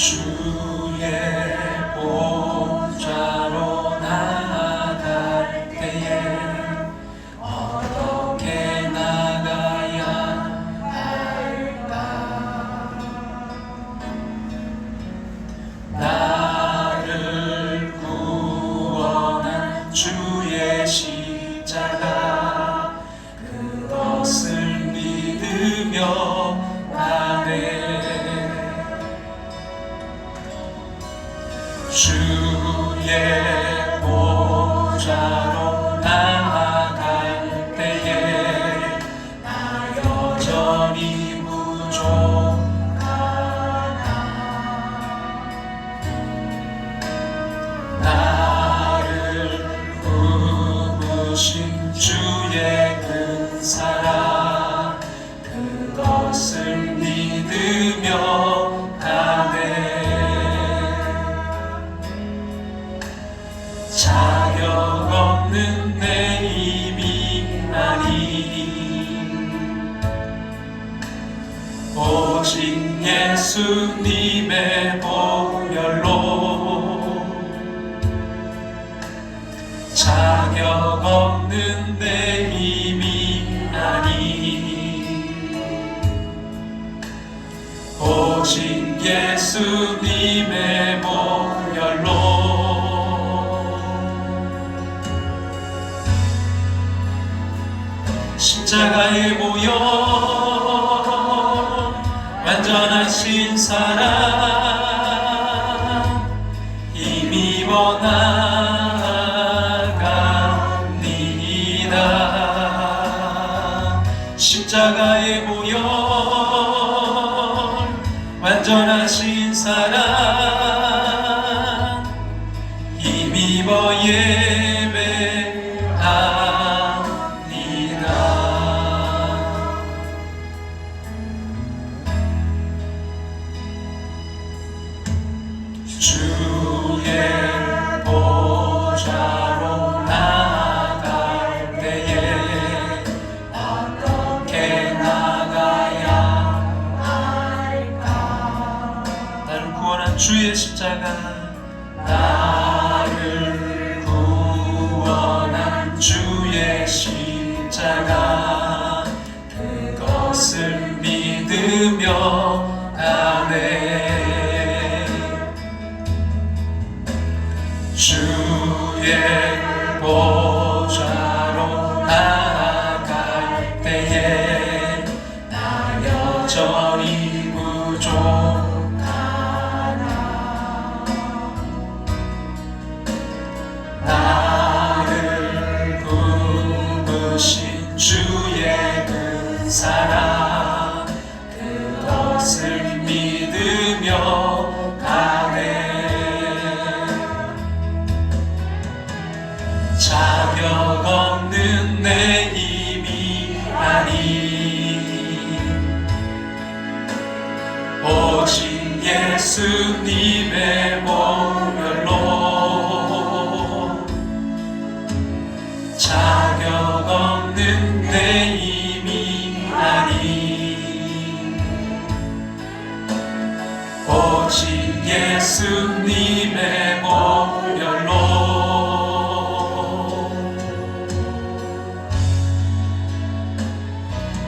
주의 보좌로 나아갈 때에 어떻게 나가야 할까? 나를 구원한 주의 십자가 그것을 믿으며 가네. 주의 보좌로 나아갈 때에 나 여전히 부족하나. 나를 부으신 주의 그 사랑 그것을 믿으며 가네. 자격 없는 내 힘이 아닌 오직 예수님의 보혈로 자격 없는 내 힘이 아닌 오직 예수님의 보혈로 십자가의 보혈 완전하신 사랑 힘입어 나갑니다. 십자가의 보혈 완전하신 사랑 힘입어 예배합니다. 주의 보좌로 나아갈 때에 어떻게 나가야 할까? 나를 구원한 주의 십자가 나를 구원한 주의 십자가 그것을 믿으며 가네. 주의 보좌로 나아갈 때에 나 여전히 부족하나. 나를 부으신 주의 그 사랑 그것을 믿으며 가네. 자격 없는 내 힘이 아닌 오직 예수님의 보혈로 자격 없는 내 힘이 아닌 오직 예수님의 보혈로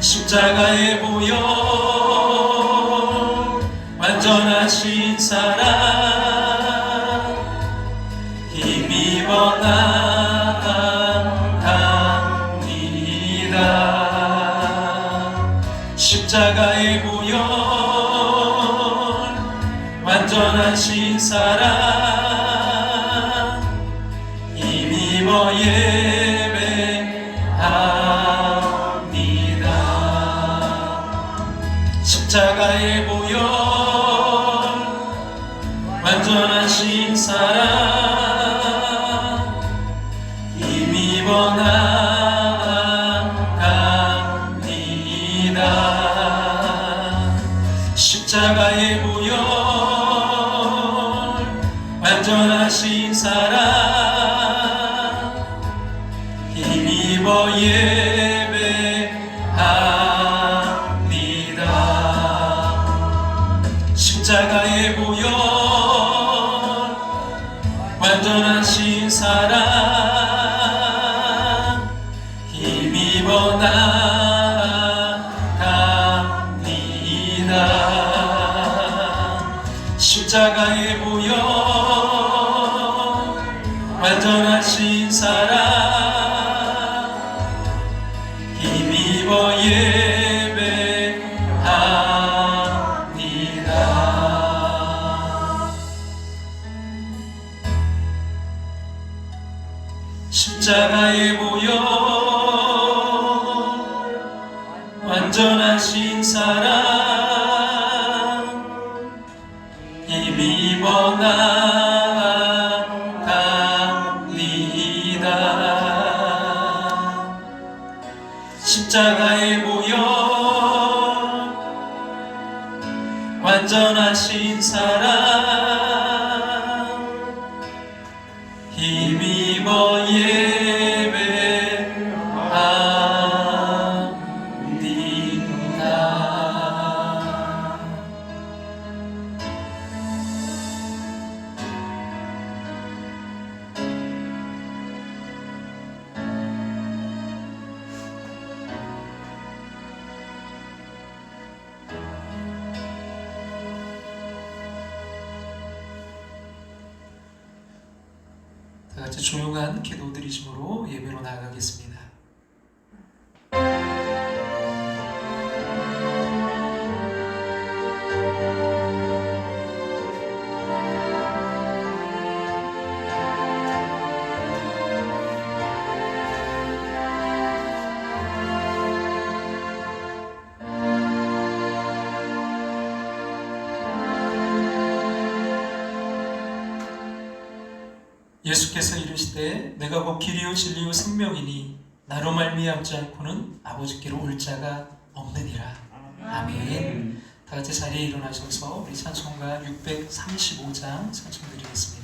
십자가의 보혈 완전하신 사랑 힘입어 나갑니다. 십자가의 보혈 완전하신 사랑 힘입어 예배합니다. 십자가의 보혈 완전하신 사랑 힘입어 나갑니다. 십자가의 보혈 완전하신 사랑 힘입어 예배합니다. 십자가의 보혈 완전하신 사랑 힘입어 나갑니다. 십자가에 보여 완전하신 사랑 힘입어 예배합니다. 십자가에 보여 완전하신 사랑 힘입어 나갑니다. 십자가에 보여 완전하신 사랑 힘입어 예배합니다. 다 같이 조용한 기도 드리심으로 예배로 나아가겠습니다. 예수께서 이르시되 내가 곧 길이요 진리요 생명이니 나로 말미암지 않고는 아버지께로 올 자가 없느니라. 아멘. 다 같이 자리에 일어나셔서 우리 찬송가 635장 찬송드리겠습니다.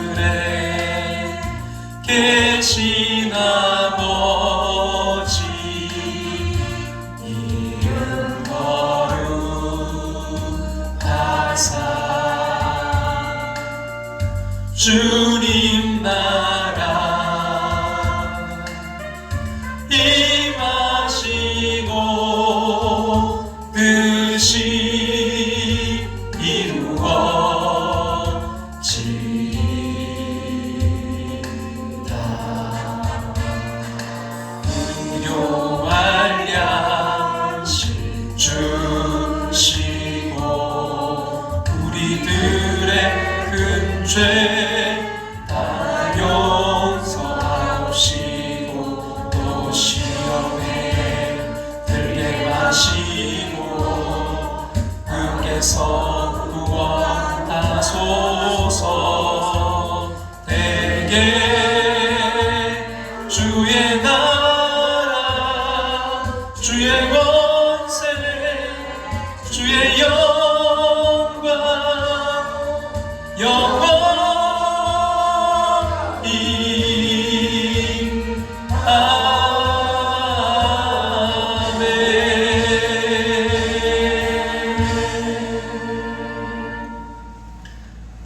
하늘에 계신 아버지 이름 거룩하사 주님 나라 임하시고 뜻이 이루어지이다. 은교할 양식 주시고 우리들의 큰 죄 다 용서하시고 또 시험에 들게 마시고 주께서 구원하소서. 대개 주의 나라 주의 권세 주의 영광 영원히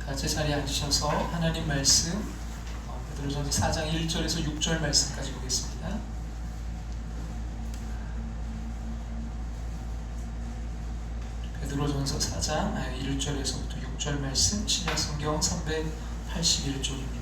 같이 자리에 앉으셔서 하나님 말씀 베드로전서 4장 1절에서 6절 말씀까지 보겠습니다. 베드로전서 4장 1절에서부터 6절 말씀 신약성경 381쪽입니다.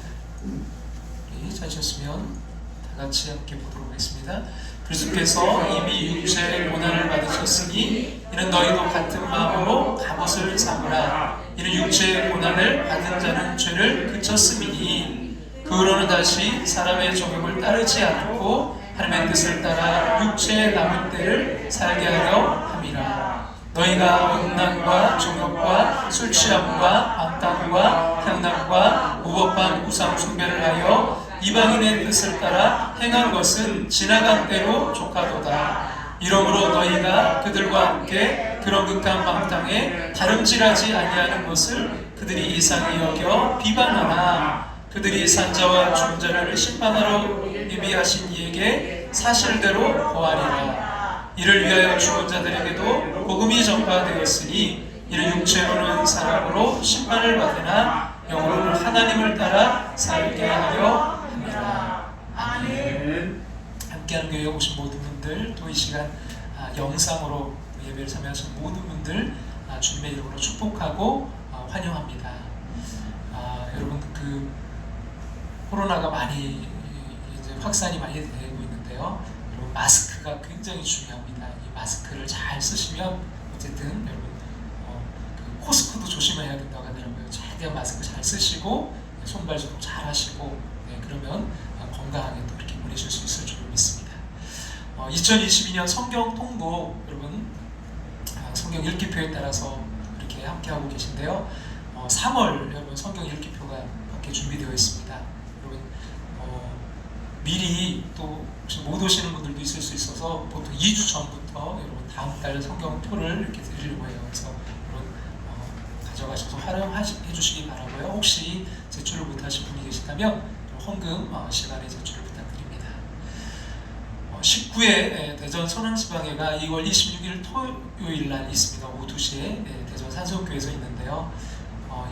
찾으셨으면 다 같이 함께 보도록 하겠습니다. 그리스도께서 이미 육체의 고난을 받으셨으니 이는 너희도 같은 마음으로 갑옷을 삼으라. 이는 육체의 고난을 받은 자는 죄를 그쳤음이니 그후로는 다시 사람의 정욕을 따르지 않고 하나님의 뜻을 따라 육체의 남은 때를 살게 하려 함이라. 너희가 음란과 정욕과 술 취함과 방탕과 향락과 무법한 우상 숭배를 하여 이방인의 뜻을 따라 행한 것은 지나간 때로 족하도다. 이러므로 너희가 그들과 함께 그런 극한 방탕에 다름질하지 아니하는 것을 그들이 이상히 여겨 비방하나 그들이 산자와 죽은 자를 심판하러 예비하신 이에게 사실대로 고하리라. 이를 위하여 죽은 자들에게도 복음이 전파되었으니 이는 육체로는 사람으로 심판을 받으나 영으로는 하나님을 따라 살게 하려 함이라. 아멘. 함께하는 교회에 오신 모든 분들, 또 이 시간 영상으로 예배를 참여하신 모든 분들 주님의 이름으로 축복하고 환영합니다. 여러분, 그 코로나가 많이 이제 확산이 많이 되고 있는데요. 여러분, 마스크가 굉장히 중요합니다. 이 마스크를 잘 쓰시면 어쨌든 여러분 그 코스크도 조심해야 된다고 하더라고요. 최대한 마스크 잘 쓰시고 손발 소독 잘 하시고, 그러면 건강하게 또 이렇게 보내실 수 있을 줄 믿습니다. 2022년 성경 통독, 여러분 성경 읽기표에 따라서 이렇게 함께하고 계신데요. 3월 여러분 성경 읽기표가 함께 준비되어 있습니다. 여러분 미리 또 혹시 못 오시는 분들도 있을 수 있어서 보통 2주 전부터 여러분 다음 달 성경표를 이렇게 드리려고 해요. 그래서 여러분 가져가셔서 활용해 주시기 바라고요. 혹시 제출을 못하신 분이 계시다면 헌금 시간에 제출을 부탁드립니다. 19회 대전 선흥지방회가 2월 26일 토요일 날 있습니다. 오후 2시에 대전 산성교회에서 있는데요.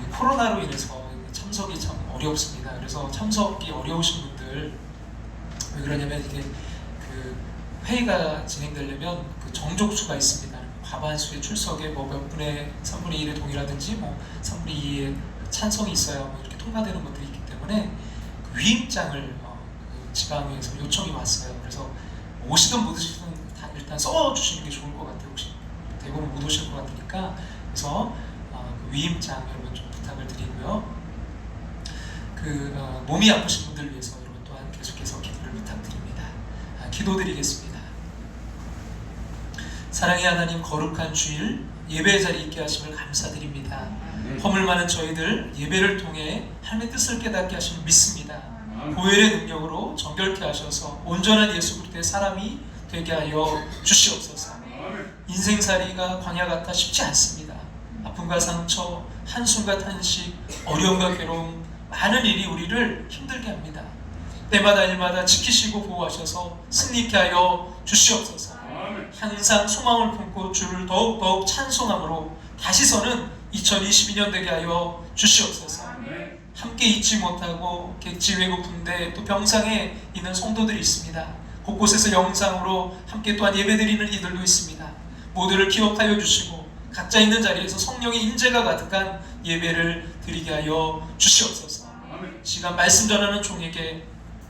이 코로나로 인해서 참석이 참 어렵습니다. 그래서 참석이 어려우신 분들, 왜 그러냐면 이게 그 회의가 진행되려면 그 정족수가 있습니다. 과반수의 출석에 뭐 몇 분의 3분의 1의 동의라든지 뭐 3분의 2의 찬성이 있어야 뭐 이렇게 통과되는 것들이 있기 때문에 그 위임장을 그 지방에서 요청이 왔어요. 그래서 오시든 못 오시든 다 일단 써주시는 게 좋을 것 같아요. 혹시 대부분 못 오실 것 같으니까. 그래서 그 위임장 여러분 좀 부탁을 드리고요. 그 몸이 아프신 분들을 위해서 여러분 또한 계속해서 기도를 부탁드립니다. 기도드리겠습니다. 사랑의 하나님, 거룩한 주일 예배의 자리에 있게 하심을 감사드립니다. 허물 많은 저희들 예배를 통해 하나님의 뜻을 깨닫게 하심을 믿습니다. 보혈의 능력으로 정결케 하셔서 온전한 예수 그리스도의 사람이 되게 하여 주시옵소서. 인생살이가 광야 같아 쉽지 않습니다. 아픔과 상처, 한숨과 탄식, 어려움과 괴로움, 많은 일이 우리를 힘들게 합니다. 때마다 일마다 지키시고 보호하셔서 승리케 하여 주시옵소서. 항상 소망을 품고 주를 더욱 찬송함으로 다시 서는 2022년 되게 하여 주시옵소서. 함께 잊지 못하고 객지 외국 군대 또 병상에 있는 성도들이 있습니다. 곳곳에서 영상으로 함께 또한 예배드리는 이들도 있습니다. 모두를 기억하여 주시고 각자 있는 자리에서 성령의 인재가 가득한 예배를 드리게 하여 주시옵소서. 시간 말씀 전하는 종에게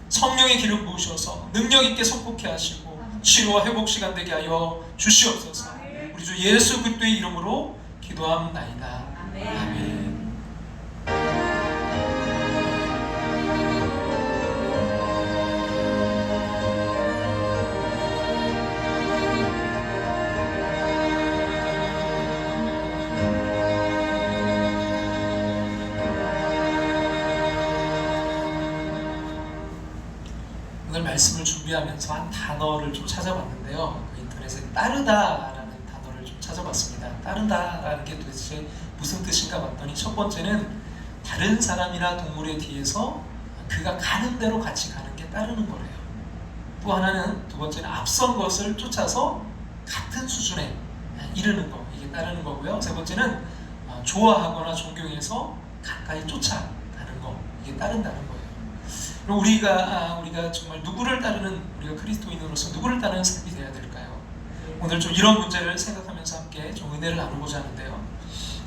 성령의 기름 부으셔서 능력 있게 선포케 하시고 치료와 회복 시간 되게 하여 주시옵소서. 우리 주 예수 그리스도의 이름으로 기도합나이다. 아멘. 오늘 말씀을 준비하면서 한 단어를 좀 찾아봤는데요. 그 인터넷에 따르다라는 단어를 좀 찾아봤습니다. 따르다라는 게 도대체 무슨 뜻인가 봤더니 첫 번째는 다른 사람이나 동물의 뒤에서 그가 가는 대로 같이 가는 게 따르는 거래요. 또 하나는 두 번째는 앞선 것을 쫓아서 같은 수준에 이르는 거, 이게 따르는 거고요. 세 번째는 좋아하거나 존경해서 가까이 쫓아가는 거, 이게 따른다는 거예요. 우리가 정말 누구를 따르는, 우리가 그리스도인으로서 누구를 따르는 삶이 되어야 될까요? 오늘 좀 이런 문제를 생각하면서 함께 좀 은혜를 나누고자 하는데요.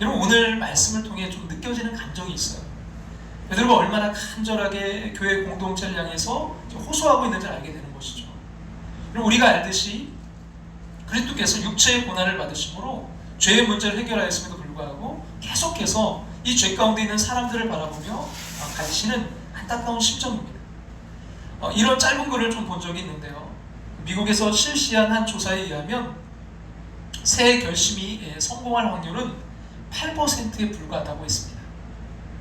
여러분, 오늘 말씀을 통해 좀 느껴지는 감정이 있어요. 여러분, 얼마나 간절하게 교회 공동체를 향해서 호소하고 있는지 알게 되는 것이죠. 여러분, 우리가 알듯이 그리스도께서 육체의 고난을 받으심으로 죄의 문제를 해결하였음에도 불구하고 계속해서 이 죄 가운데 있는 사람들을 바라보며 가지시는 안타까운 심정입니다. 이런 짧은 글을 좀 본 적이 있는데요. 미국에서 실시한 한 조사에 의하면 새해 결심이 성공할 확률은 8%에 불과하다고 했습니다.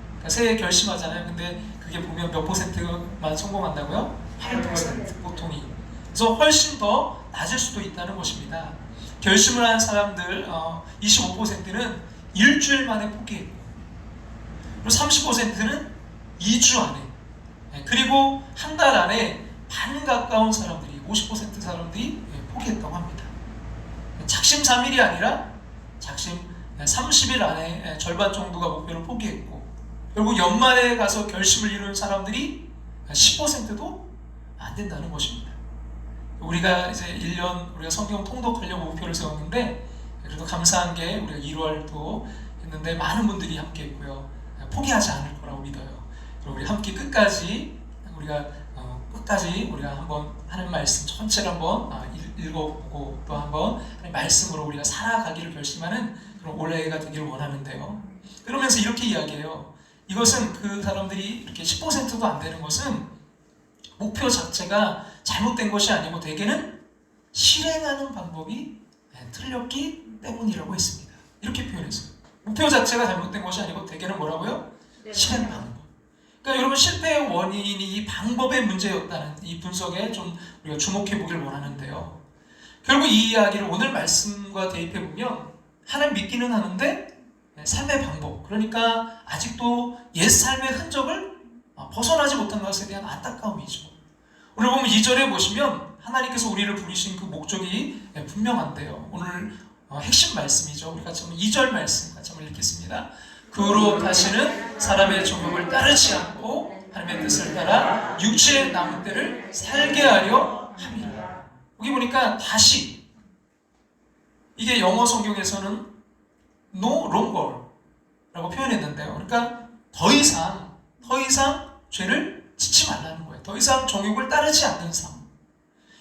그러니까 새해 결심하잖아요. 근데 그게 보면 몇 %만 성공한다고요? 8% 보통이. 그래서 훨씬 더 낮을 수도 있다는 것입니다. 결심을 한 사람들 25%는 일주일 만에 포기했고, 그리고 30%는 2주 안에 그리고 한 달 안에 반 가까운 사람들이 50% 사람들이 포기했다고 합니다. 작심삼일이 아니라 작심 30일 안에 절반 정도가 목표를 포기했고, 결국 연말에 가서 결심을 이룬 사람들이 10%도 안 된다는 것입니다. 우리가 이제 1년 우리가 성경 통독하려고 목표를 세웠는데, 그래도 감사한 게 우리가 1월도 했는데 많은 분들이 함께 했고요. 포기하지 않을 거라고 믿어요. 그리고 우리 함께 끝까지 우리가 한번 하는 말씀 전체를 한번 읽어보고 또 한번 말씀으로 우리가 살아가기를 결심하는 그런 올해가 되기를 원하는데요. 그러면서 이렇게 이야기해요. 이것은 그 사람들이 이렇게 10%도 안 되는 것은 목표 자체가 잘못된 것이 아니고 대개는 실행하는 방법이 틀렸기 때문이라고 했습니다. 이렇게 표현했어요. 목표 자체가 잘못된 것이 아니고 대개는 뭐라고요? 실행 방법. 그러니까 여러분, 실패의 원인이 이 방법의 문제였다는 이 분석에 좀 우리가 주목해 보길 원하는데요. 결국 이 이야기를 오늘 말씀과 대입해 보면 하나님 믿기는 하는데 삶의 방법, 그러니까 아직도 옛 삶의 흔적을 벗어나지 못한 것에 대한 안타까움이죠. 오늘 보면 2절에 보시면 하나님께서 우리를 부르신 그 목적이 분명한데요. 오늘 핵심 말씀이죠. 우리 같이 한번 2절 말씀 같이 한번 읽겠습니다. 그 후로 다시는 사람의 정욕을 따르지 않고 하나님의 뜻을 따라 육체의 남은 때를 살게 하려 함이라. 여기 보니까 다시, 이게 영어 성경에서는 no longer 라고 표현했는데요. 그러니까 더 이상 죄를 짓지 말라는 거예요. 더 이상 정욕을 따르지 않는 삶.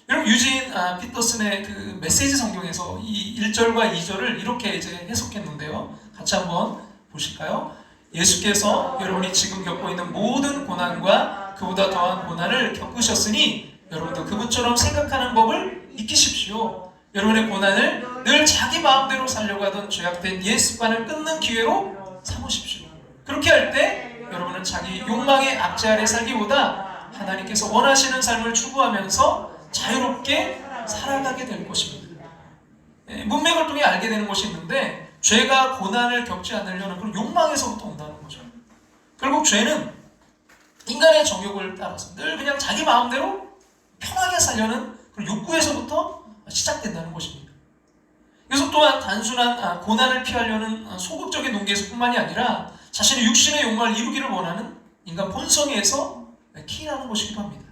여러분, 유진 피터슨의 그 메시지 성경에서 이 1절과 2절을 이렇게 이제 해석했는데요. 같이 한번 보실까요? 예수께서 여러분이 지금 겪고 있는 모든 고난과 그보다 더한 고난을 겪으셨으니 여러분도 그분처럼 생각하는 법을 익히십시오. 여러분의 고난을 늘 자기 마음대로 살려고 하던 죄악된 옛 습관을 끊는 기회로 삼으십시오. 그렇게 할 때 여러분은 자기 욕망의 압제 아래 살기보다 하나님께서 원하시는 삶을 추구하면서 자유롭게 살아가게 될 것입니다. 문맥을 통해 알게 되는 것이 있는데, 죄가 고난을 겪지 않으려는 그런 욕망에서부터 온다는 거죠. 결국 죄는 인간의 정욕을 따라서 늘 그냥 자기 마음대로 편하게 살려는 그런 욕구에서부터 시작된다는 것입니다. 그래서 또한 단순한 고난을 피하려는 소극적인 동기에서뿐만이 아니라 자신의 육신의 욕망을 이루기를 원하는 인간 본성에서 키인하는 것이기도 합니다.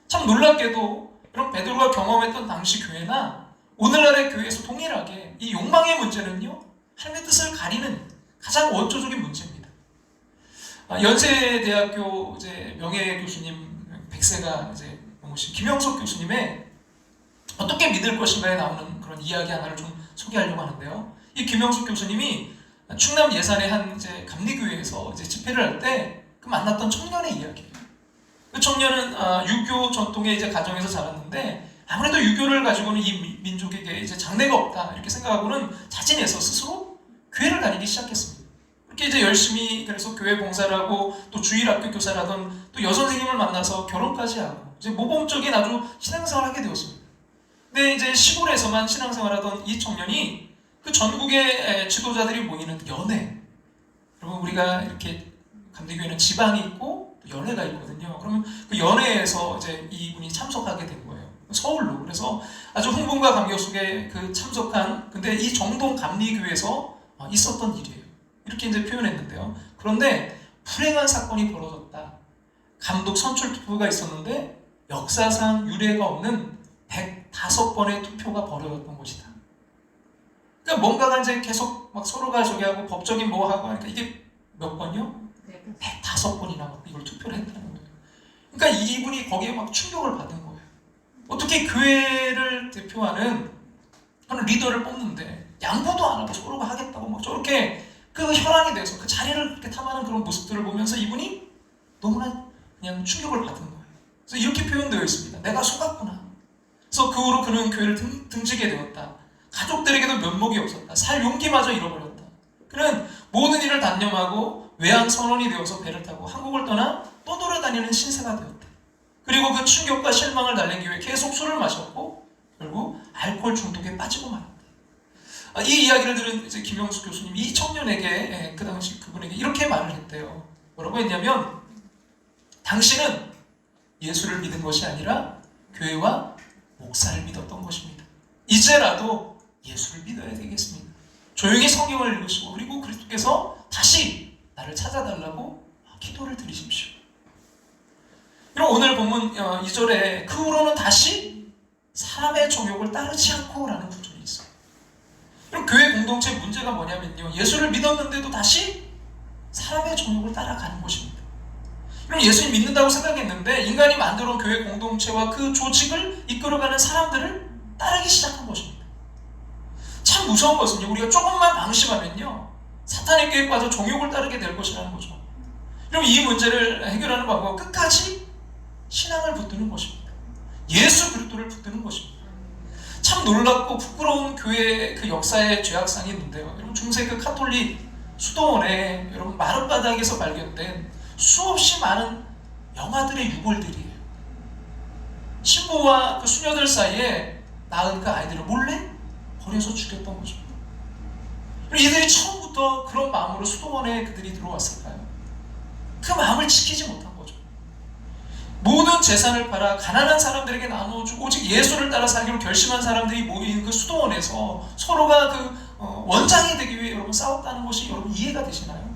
참 놀랍게도 이런 베드로가 경험했던 당시 교회나 오늘날의 교회에서 동일하게 이 욕망의 문제는요, 하나님의 뜻을 가리는 가장 원초적인 문제입니다. 연세대학교 이제 명예교수님 백세가 이제 모신 김영석 교수님의 어떻게 믿을 것인가에 나오는 그런 이야기 하나를 좀 소개하려고 하는데요. 이 김영석 교수님이 충남 예산의 한 이제 감리교회에서 이제 집회를 할 때 그 만났던 청년의 이야기예요. 그 청년은 유교 전통의 이제 가정에서 자랐는데, 아무래도 유교를 가지고는 이 민족에게 이제 장래가 없다 이렇게 생각하고는 자진해서 스스로 교회를 다니기 시작했습니다. 그렇게 이제 열심히 그래서 교회 봉사를 하고 또 주일학교 교사를 하던 또 여선생님을 만나서 결혼까지 하고 이제 모범적인 아주 신앙생활을 하게 되었습니다. 근데 이제 시골에서만 신앙생활하던 이 청년이 그 전국의 지도자들이 모이는 연회, 여러분 우리가 이렇게 감리교회는 지방이 있고 또 연회가 있거든요. 그러면 그 연회에서 이제 이분이 참석하게 된 거예요. 서울로. 그래서 아주 흥분과 감격 속에 그 참석한, 근데 이 정동 감리교회에서 있었던 일이에요. 이렇게 이제 표현했는데요. 그런데 불행한 사건이 벌어졌다. 감독 선출 투표가 있었는데 역사상 유례가 없는 105번의 투표가 벌어졌던 것이다. 그러니까 뭔가가 이제 계속 막 서로가 저기 하고 법적인 뭐 하고 하니까 이게 몇 번이요? 105번이나 이걸 투표를 했다는 거예요. 그러니까 이분이 거기에 막 충격을 받은 거예요. 어떻게 교회를 대표하는 그런 리더를 뽑는데 양보도 안 하고 서로가 하겠다고 막 저렇게 그 혈안이 돼서 그 자리를 그렇게 탐하는 그런 모습들을 보면서 이분이 너무나 그냥 충격을 받은 거예요. 그래서 이렇게 표현되어 있습니다. 내가 속았구나. 그래서 그 후로 그는 교회를 등지게 되었다. 가족들에게도 면목이 없었다. 살 용기마저 잃어버렸다. 그는 모든 일을 단념하고 외항 선원이 되어서 배를 타고 한국을 떠나 떠돌아다니는 신세가 되었다. 그리고 그 충격과 실망을 달래기 위해 계속 술을 마셨고 결국 알코올 중독에 빠지고 말았다. 이 이야기를 들은 이제 김영숙 교수님이 이 청년에게 그 당시 그분에게 이렇게 말을 했대요. 뭐라고 했냐면 당신은 예수를 믿은 것이 아니라 교회와 목사를 믿었던 것입니다. 이제라도 예수를 믿어야 되겠습니다. 조용히 성경을 읽으시고 그리고 그리스도께서 다시 나를 찾아달라고 기도를 드리십시오. 그리고 오늘 본문 2절에 그 후로는 다시 사람의 정욕을 따르지 않고 라는 구절이 있어요. 그럼 교회 공동체의 문제가 뭐냐면요, 예수를 믿었는데도 다시 사람의 정욕을 따라가는 것입니다. 그럼 예수님 믿는다고 생각했는데 인간이 만들어 온 교회 공동체와 그 조직을 이끌어가는 사람들을 따르기 시작한 것입니다. 참 무서운 것은요, 우리가 조금만 방심하면요 사탄의 계획에 빠져 정욕을 따르게 될 것이라는 거죠. 그럼 이 문제를 해결하는 방법은 끝까지 신앙을 붙드는 것입니다. 예수 그리스도를 붙드는 것입니다. 참 놀랍고 부끄러운 교회의 그 역사의 죄악상이 있는데요, 여러분 중세 그 카톨릭 수도원에 여러분 마룻바닥에서 발견된 수없이 많은 영아들의 유골들이에요. 신부와 그 수녀들 사이에 낳은 그 아이들을 몰래 버려서 죽였던 거죠. 이들이 처음부터 그런 마음으로 수도원에 그들이 들어왔을까요? 그 마음을 지키지 못한 거죠. 모든 재산을 팔아 가난한 사람들에게 나눠주고 오직 예수를 따라 살기로 결심한 사람들이 모인 그 수도원에서 서로가 그 원장이 되기 위해 여러분 싸웠다는 것이 여러분 이해가 되시나요?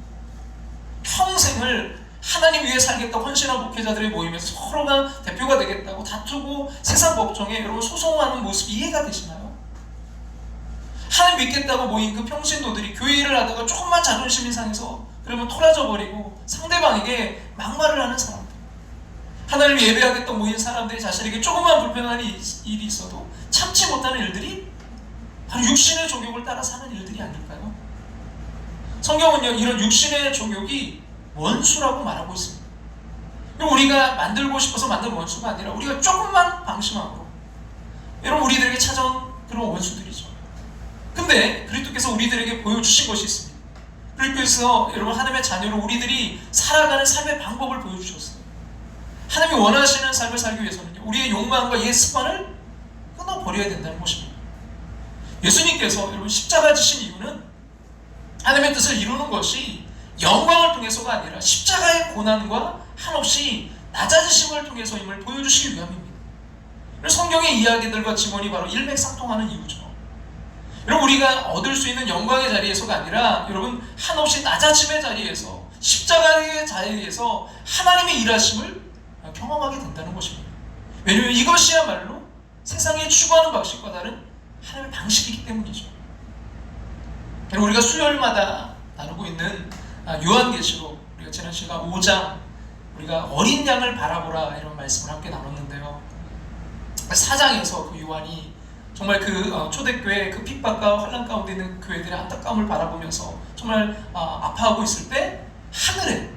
평생을 하나님 위해 살겠다고 헌신한 목회자들이 모이면서 서로가 대표가 되겠다고 다투고 세상 법정에 여러분 소송하는 모습이 이해가 되시나요? 하나님 믿겠다고 모인 그 평신도들이 교회 일을 하다가 조금만 자존심이 상해서 그러면 토라져 버리고 상대방에게 막말을 하는 사람들, 하나님을 예배하겠다고 모인 사람들이 자신에게 조금만 불편한 일이 있어도 참지 못하는 일들이 바로 육신의 종욕을 따라 사는 일들이 아닐까요? 성경은요 이런 육신의 종욕이 원수라고 말하고 있습니다. 우리가 만들고 싶어서 만든 원수가 아니라 우리가 조금만 방심함으로 여러분 우리들에게 찾아온 그런 원수들이죠. 근데 그리스도께서 우리들에게 보여주신 것이 있습니다. 그리스도께서 여러분 하나님의 자녀로 우리들이 살아가는 삶의 방법을 보여주셨어요. 하나님이 원하시는 삶을 살기 위해서는요 우리의 욕망과 옛 습관을 끊어버려야 된다는 것입니다. 예수님께서 여러분 십자가 지신 이유는 하나님의 뜻을 이루는 것이 영광을 통해서가 아니라 십자가의 고난과 한없이 낮아지심을 통해서임을 보여주시기 위함입니다. 성경의 이야기들과 증언이 바로 일맥상통하는 이유죠. 여러분 우리가 얻을 수 있는 영광의 자리에서가 아니라 여러분 한없이 낮아짐의 자리에서 십자가의 자리에서 하나님의 일하심을 경험하게 된다는 것입니다. 왜냐하면 이것이야말로 세상에 추구하는 방식과 다른 하나님의 방식이기 때문이죠. 우리가 수요일마다 나누고 있는 요한계시록, 우리가 지난 시간 5장 우리가 어린 양을 바라보라 이런 말씀을 함께 나눴는데요, 4장에서 그 요한이 정말 그 초대교회 그 핍박과 환난 가운데 있는 교회들의 안타까움을 바라보면서 정말 아파하고 있을 때 하늘에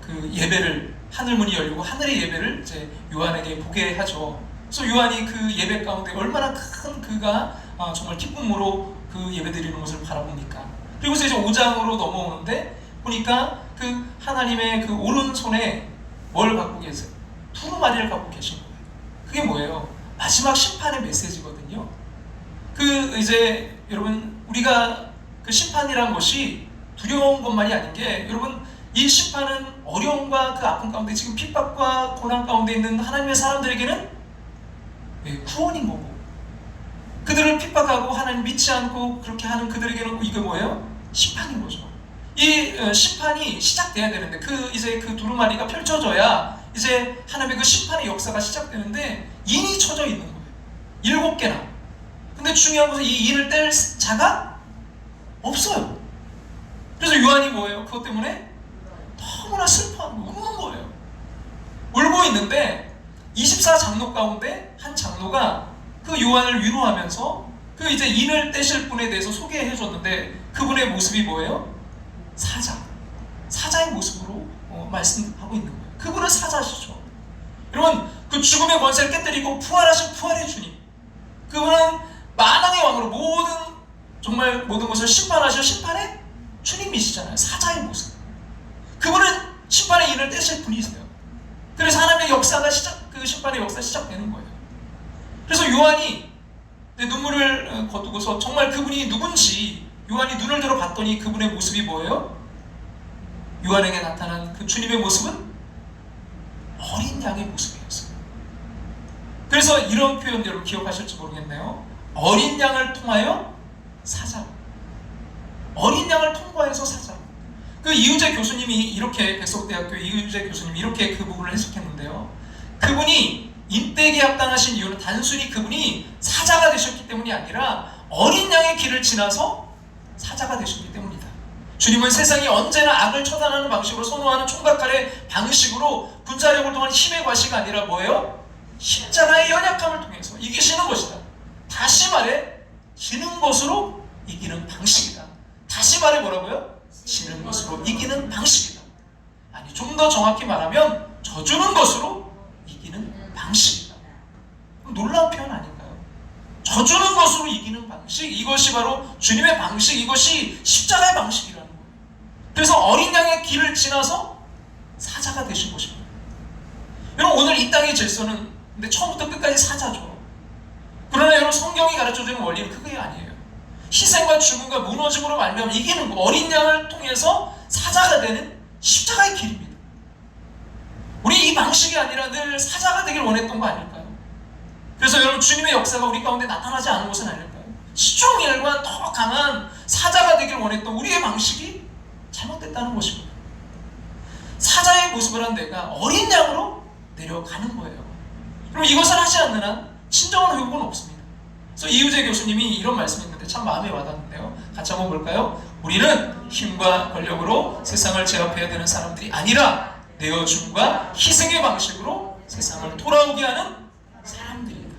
그 예배를, 하늘문이 열리고 하늘의 예배를 이제 요한에게 보게 하죠. 그래서 요한이 그 예배 가운데 얼마나 큰 그가 정말 기쁨으로 그 예배 드리는 것을 바라봅니까? 그리고서 이제 5장으로 넘어오는데 보니까 그 하나님의 그 오른손에 뭘 갖고 계세요? 두루마리를 갖고 계신 거예요. 그게 뭐예요? 마지막 심판의 메시지거든요. 그 이제 여러분 우리가 그 심판이란 것이 두려운 것만이 아닌 게 여러분 이 심판은 어려움과 그 아픔 가운데 지금 핍박과 고난 가운데 있는 하나님의 사람들에게는 구원인 거고, 그들을 핍박하고 하나님 믿지 않고 그렇게 하는 그들에게는 이게 뭐예요? 심판인 거죠. 이 심판이 시작돼야 되는데 이제 그 두루마리가 펼쳐져야 이제 하나님의 그 심판의 역사가 시작되는데 인이 쳐져 있는 거예요. 7개나. 근데 중요한 것은 이 인을 뗄 자가 없어요. 그래서 요한이 뭐예요? 그것 때문에 너무나 슬퍼하는 거예요. 우는 거예요. 울고 있는데 24장로 가운데 한 장로가 그 요한을 위로하면서 그 이제 인을 떼실 분에 대해서 소개해 줬는데 그분의 모습이 뭐예요? 사자의 모습으로 말씀하고 있는 거예요. 그분은 사자시죠. 여러분 그 죽음의 권세를 깨뜨리고 부활하신 부활의 주님, 그분은 만왕의 왕으로 모든 것을 심판하셔 심판의 주님이시잖아요. 사자의 모습. 그분은 심판의 인을 떼실 분이세요. 그래서 하나님의 역사가 그 심판의 역사가 시작되는 거예요. 그래서 요한이 눈물을 거두고서 정말 그분이 누군지 요한이 눈을 들어 봤더니 그분의 모습이 뭐예요? 요한에게 나타난 그 주님의 모습은 어린 양의 모습이었어요. 그래서 이런 표현 여러분 기억하실지 모르겠네요. 어린 양을 통하여 사자로. 어린 양을 통과해서 사자로. 그 이휘재 교수님이 이렇게, 백석대학교 이휘재 교수님이 이렇게 그 부분을 해석했는데요. 그분이 인백에 합당하신 이유는 단순히 그분이 사자가 되셨기 때문이 아니라 어린 양의 길을 지나서 사자가 되셨기 때문이다. 주님은 세상이 언제나 악을 처단하는 방식으로 선호하는 총각칼의 방식으로 군사력을 통한 힘의 과시가 아니라 뭐예요? 십자가의 연약함을 통해서 이기시는 것이다. 다시 말해 지는 것으로 이기는 방식이다. 다시 말해 뭐라고요? 지는 것으로 이기는 방식이다. 아니 좀 더 정확히 말하면 져주는 것으로 이기는 방식이다. 놀라운 표현 아닌가요? 져주는 것으로 이기는 방식, 이것이 바로 주님의 방식, 이것이 십자가의 방식이라는 거예요. 그래서 어린 양의 길을 지나서 사자가 되신 것입니다. 여러분 오늘 이 땅의 질서는 근데 처음부터 끝까지 사자죠. 그러나 여러분 성경이 가르쳐주는 원리는 그게 아니에요. 희생과 죽음과 무너짐으로 말미암아 이기는 거, 어린 양을 통해서 사자가 되는 십자가의 길입니다. 우리 이 방식이 아니라 늘 사자가 되길 원했던 거 아닐까요? 그래서 여러분 주님의 역사가 우리 가운데 나타나지 않은 것은 아닐까요? 시종일관 더 강한 사자가 되길 원했던 우리의 방식이 잘못됐다는 것입니다. 사자의 모습을 한 내가 어린 양으로 내려가는 거예요. 그럼 이것을 하지 않는 한 진정한 회복은 없습니다. 그래서 이휘재 교수님이 이런 말씀이 있는데 참 마음에 와닿는데요. 같이 한번 볼까요? 우리는 힘과 권력으로 세상을 제압해야 되는 사람들이 아니라 내어줌과 희생의 방식으로 세상을 돌아오게 하는 사람들이다.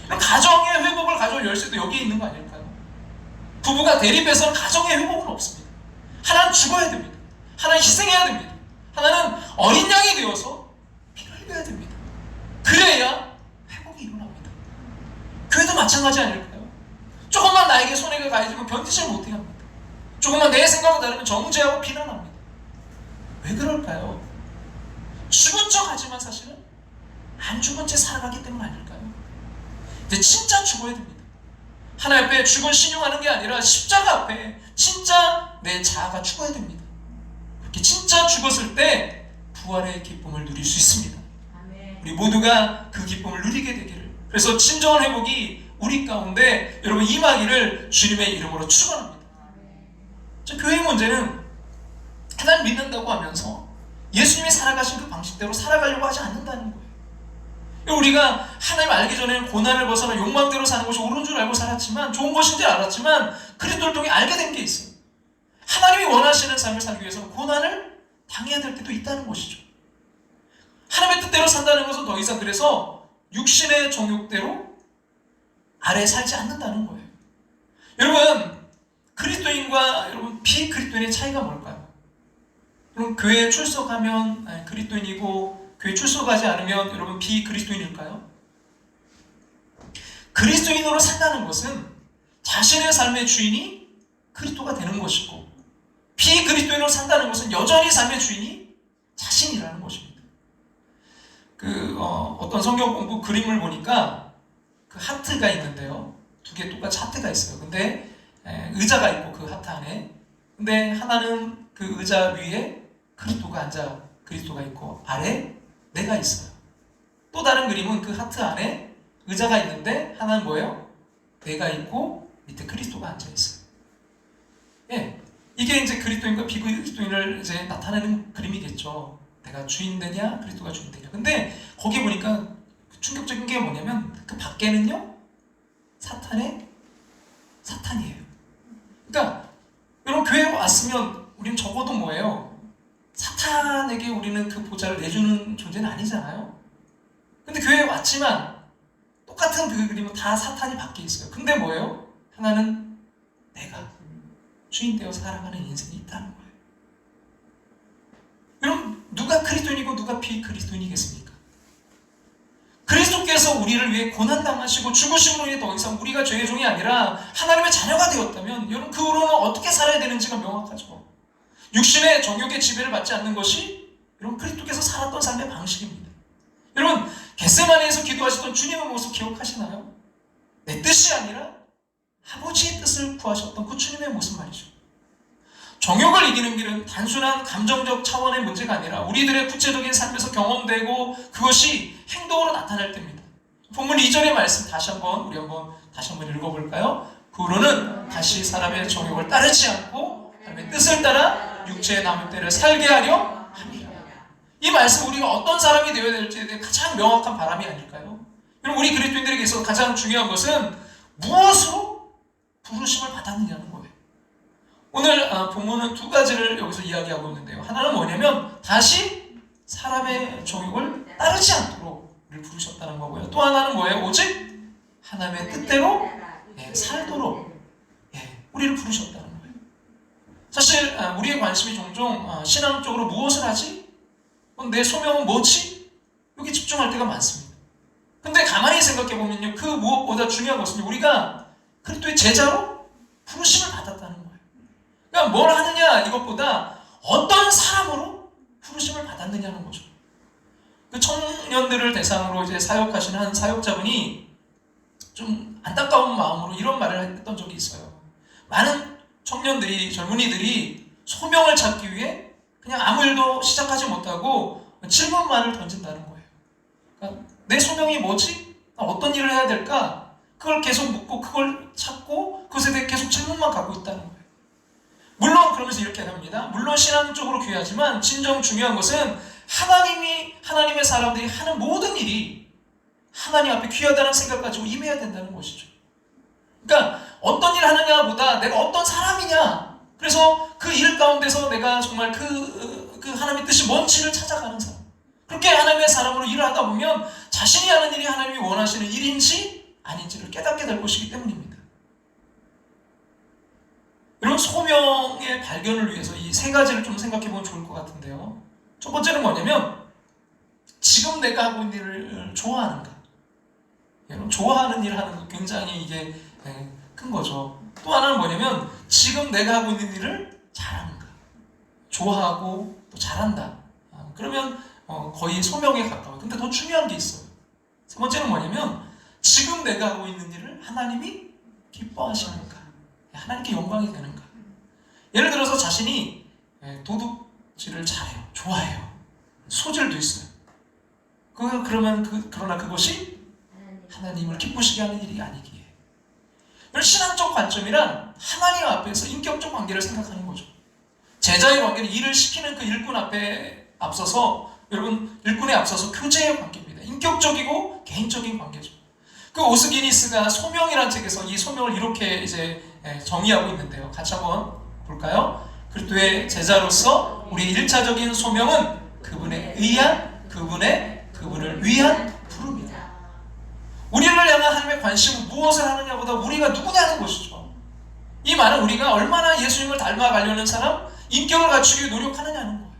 그럼 가정의 회복을 가져올 열쇠도 여기에 있는 거 아닐까요? 부부가 대립해서는 가정의 회복은 없습니다. 하나는 죽어야 됩니다. 하나는 희생해야 됩니다. 하나는 어린 양이 되어서 피를 흘려야 됩니다. 그래야 회복이 일어납니다. 교회도 마찬가지 아닐까요? 조금만 나에게 손해가 가해지면 견디질 못해 합니다. 조금만 내 생각과 다르면 정죄하고 비난합니다. 왜 그럴까요? 죽은 척 하지만 사실은 안 죽은 채 살아가기 때문 아닐까요? 근데 진짜 죽어야 됩니다. 하나님 앞에 죽은 신용하는 게 아니라 십자가 앞에 진짜 내 자아가 죽어야 됩니다. 그렇게 진짜 죽었을 때 부활의 기쁨을 누릴 수 있습니다. 우리 모두가 그 기쁨을 누리게 되기를. 그래서 진정한 회복이 우리 가운데 여러분 임하기를 주님의 이름으로 축원합니다. 교회의 문제는 하나님 믿는다고 하면서 예수님이 살아가신 그 방식대로 살아가려고 하지 않는다는 거예요. 우리가 하나님 알기 전에는 고난을 벗어나 욕망대로 사는 것이 옳은 줄 알고 살았지만, 좋은 것인지 알았지만 그리스도를 통해 알게 된 게 있어요. 하나님이 원하시는 삶을 살기 위해서는 고난을 당해야 될 때도 있다는 것이죠. 하나님의 뜻대로 산다는 것은 더 이상 그래서 육신의 정욕대로 아래 살지 않는다는 거예요. 여러분 그리스도인과 여러분 비그리스도인의 차이가 뭘까요? 여러분 교회에 출석하면 그리스도인이고 교회에 출석하지 않으면 여러분 비그리스도인일까요? 그리스도인으로 산다는 것은 자신의 삶의 주인이 그리스도가 되는 것이고, 비그리스도인으로 산다는 것은 여전히 삶의 주인이 자신이라는 것입니다. 어떤 성경 공부 그림을 보니까 그 하트가 있는데요. 두 개 똑같이 하트가 있어요. 근데 의자가 있고 그 하트 안에, 근데 하나는 그 의자 위에 그리스도가 있고 아래 내가 있어요. 또 다른 그림은 그 하트 안에 의자가 있는데 하나는 뭐예요? 내가 있고 밑에 그리스도가 앉아 있어요. 예, 이게 이제 그리스도인과 비그리스도인을 이제 나타내는 그림이겠죠. 내가 주인 되냐, 그리스도가 주인 되냐. 근데 거기 보니까 충격적인 게 뭐냐면 그 밖에는요 사탄이에요. 그러니까 여러분 교회에 왔으면 우리는 적어도 뭐예요? 사탄에게 우리는 그 보좌를 내주는 존재는 아니잖아요. 근데 교회에 왔지만 똑같은 그 그림은 다 사탄이 밖에 있어요. 근데 뭐예요? 하나는 내가 주인 되어서 살아가는 인생이 있다는 거예요. 여러분 누가 그리스도인이고 누가 비그리스도인이겠습니까? 그리스도께서 우리를 위해 고난당하시고 죽으심으로 인해 더 이상 우리가 죄의 종이 아니라 하나님의 자녀가 되었다면 여러분 그 후로는 어떻게 살아야 되는지가 명확하죠. 육신의 정욕의 지배를 받지 않는 것이 여러분 그리스도께서 살았던 삶의 방식입니다. 여러분 겟세마네에서 기도하시던 주님의 모습 기억하시나요? 내 뜻이 아니라 아버지의 뜻을 구하셨던 그 주님의 모습 말이죠. 정욕을 이기는 길은 단순한 감정적 차원의 문제가 아니라 우리들의 구체적인 삶에서 경험되고 그것이 행동으로 나타날 때입니다. 본문 2절의 말씀 다시 한번 읽어볼까요? 그후로는 다시 사람의 정욕을 따르지 않고 하나님의 뜻을 따라 육체의 남은 때를 살게 하려 합니다. 이 말씀 우리가 어떤 사람이 되어야 될지에 대해 가장 명확한 바람이 아닐까요? 여러분, 우리 그리스도인들에게 있어서 가장 중요한 것은 무엇으로 부르심을 받았느냐는 거예요. 오늘 본문은 두 가지를 여기서 이야기하고 있는데요. 하나는 뭐냐면 다시 사람의 정욕을 따르지 않도록 우리를 부르셨다는 거고요. 또 하나는 뭐예요? 오직 하나님의 뜻대로 살도록 우리를 부르셨다는 거예요. 사실 우리의 관심이 종종 신앙적으로 무엇을 하지? 내 소명은 뭐지? 여기 집중할 때가 많습니다. 근데 가만히 생각해보면요, 그 무엇보다 중요한 것은 우리가 그리스도의 제자로 부르심을 받았다는 거예요. 그러니까 뭘 하느냐 이것보다 어떤 사람으로 부르심을 받았느냐는 거죠. 그 청년들을 대상으로 이제 사역하시는 한 사역자분이 좀 안타까운 마음으로 이런 말을 했던 적이 있어요. 많은 청년들이, 젊은이들이 소명을 찾기 위해 그냥 아무 일도 시작하지 못하고 질문만을 던진다는 거예요. 그러니까 내 소명이 뭐지? 어떤 일을 해야 될까? 그걸 계속 묻고 그걸 찾고 그것에 대해 계속 질문만 갖고 있다는 거예요. 물론 그러면서 이렇게 합니다. 물론 신앙적으로 귀하지만 진정 중요한 것은 하나님의 사람들이 하는 모든 일이 하나님 앞에 귀하다는 생각 가지고 임해야 된다는 것이죠. 그러니까 어떤 일을 하느냐보다 내가 어떤 사람이냐, 그래서 그 일 가운데서 내가 정말 그 하나님의 뜻이 뭔지를 찾아가는 사람, 그렇게 하나님의 사람으로 일을 하다 보면 자신이 하는 일이 하나님이 원하시는 일인지 아닌지를 깨닫게 될 것이기 때문입니다. 이런 소명의 발견을 위해서 이 세 가지를 좀 생각해 보면 좋을 것 같은데요. 첫 번째는 뭐냐면 지금 내가 하고 있는 일을 좋아하는가. 여러분, 좋아하는 일을 하는 거 굉장히 이게 큰 거죠. 또 하나는 뭐냐면 지금 내가 하고 있는 일을 잘하는가. 좋아하고 또 잘한다. 그러면 거의 소명에 가까워요. 근데 더 중요한 게 있어요. 세 번째는 뭐냐면 지금 내가 하고 있는 일을 하나님이 기뻐하시는가. 하나님께 영광이 되는가. 예를 들어서 자신이 도둑질을 잘해요. 좋아해요. 소질도 있어요. 그러나 그것이 하나님을 기쁘시게 하는 일이 아니기에. 신앙적 관점이란 하나님 앞에서 인격적 관계를 생각하는 거죠. 제자의 관계는 일을 시키는 그 일꾼 앞에 앞서서, 여러분, 일꾼에 앞서서 교제의 관계입니다. 인격적이고 개인적인 관계죠. 그 오스기니스가 소명이라는 책에서 이 소명을 이렇게 이제 정의하고 있는데요. 같이 한번 볼까요? 그리스도의 제자로서 우리의 1차적인 소명은 그분에 의한, 그분을 위한 부름이다. 우리를 향한 하나님의 관심은 무엇을 하느냐보다 우리가 누구냐는 것이죠. 이 말은 우리가 얼마나 예수님을 닮아가려는 사람, 인격을 갖추기 위해 노력하느냐는 거예요.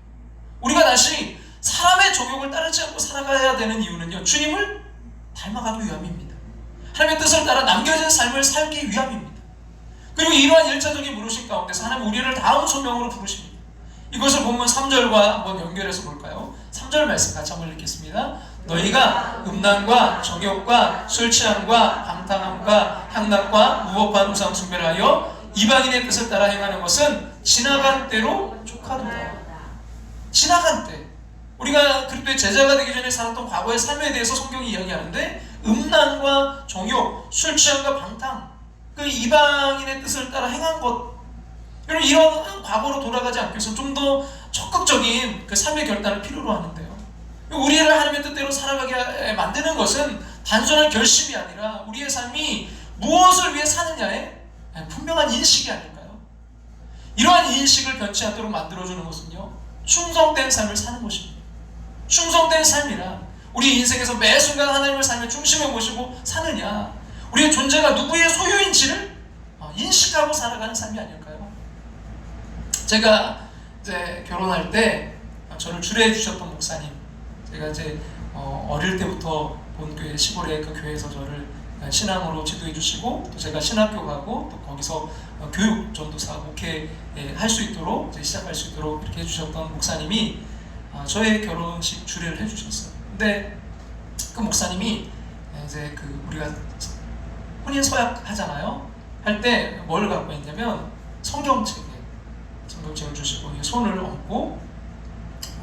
우리가 다시 사람의 정욕을 따르지 않고 살아가야 되는 이유는요, 주님을 닮아가기 위함입니다. 하나님의 뜻을 따라 남겨진 삶을 살기 위함입니다. 그리고 이러한 1차적인 부르심 가운데서 하나님 우리를 다음 소명으로 부르십니다. 이것을 본문 3절과 한번 연결해서 볼까요? 3절 말씀 같이 한번 읽겠습니다. 너희가 음란과 정욕과 술 취함과 방탕함과 향락과 무법한 우상 숭배를 하여 이방인의 뜻을 따라 행하는 것은 지나간 때로 족하도다. 지나간 때, 우리가 그리스도의 제자가 되기 전에 살았던 과거의 삶에 대해서 성경이 이야기하는데, 음란과 정욕, 술 취함과 방탕, 그 이방인의 뜻을 따라 행한 것, 여러분, 이런 과거로 돌아가지 않기 위해서 좀 더 적극적인 그 삶의 결단을 필요로 하는데요. 우리를 하나님의 뜻대로 살아가게 만드는 것은 단순한 결심이 아니라 우리의 삶이 무엇을 위해 사느냐에 분명한 인식이 아닐까요? 이러한 인식을 변치 않도록 만들어주는 것은요, 충성된 삶을 사는 것입니다. 충성된 삶이라 우리 인생에서 매 순간 하나님을 삶의 중심에 모시고 사느냐, 우리의 존재가 누구의 소유인지를 인식하고 살아가는 삶이 아닐까요? 제가 이제 결혼할 때 저를 주례해 주셨던 목사님, 제가 이제 어릴 때부터 본 교회, 시골의 그 교회에서 저를 신앙으로 지도해 주시고, 또 제가 신학교 가고 또 거기서 교육 전도사 목회할 수 있도록, 이제 시작할 수 있도록 이렇게 해주셨던 목사님이 저의 결혼식 주례를 해주셨어요. 근데 그 목사님이 이제 우리가 혼인 서약 하잖아요. 할 때 뭘 갖고 있냐면 성경책을 손을 얹고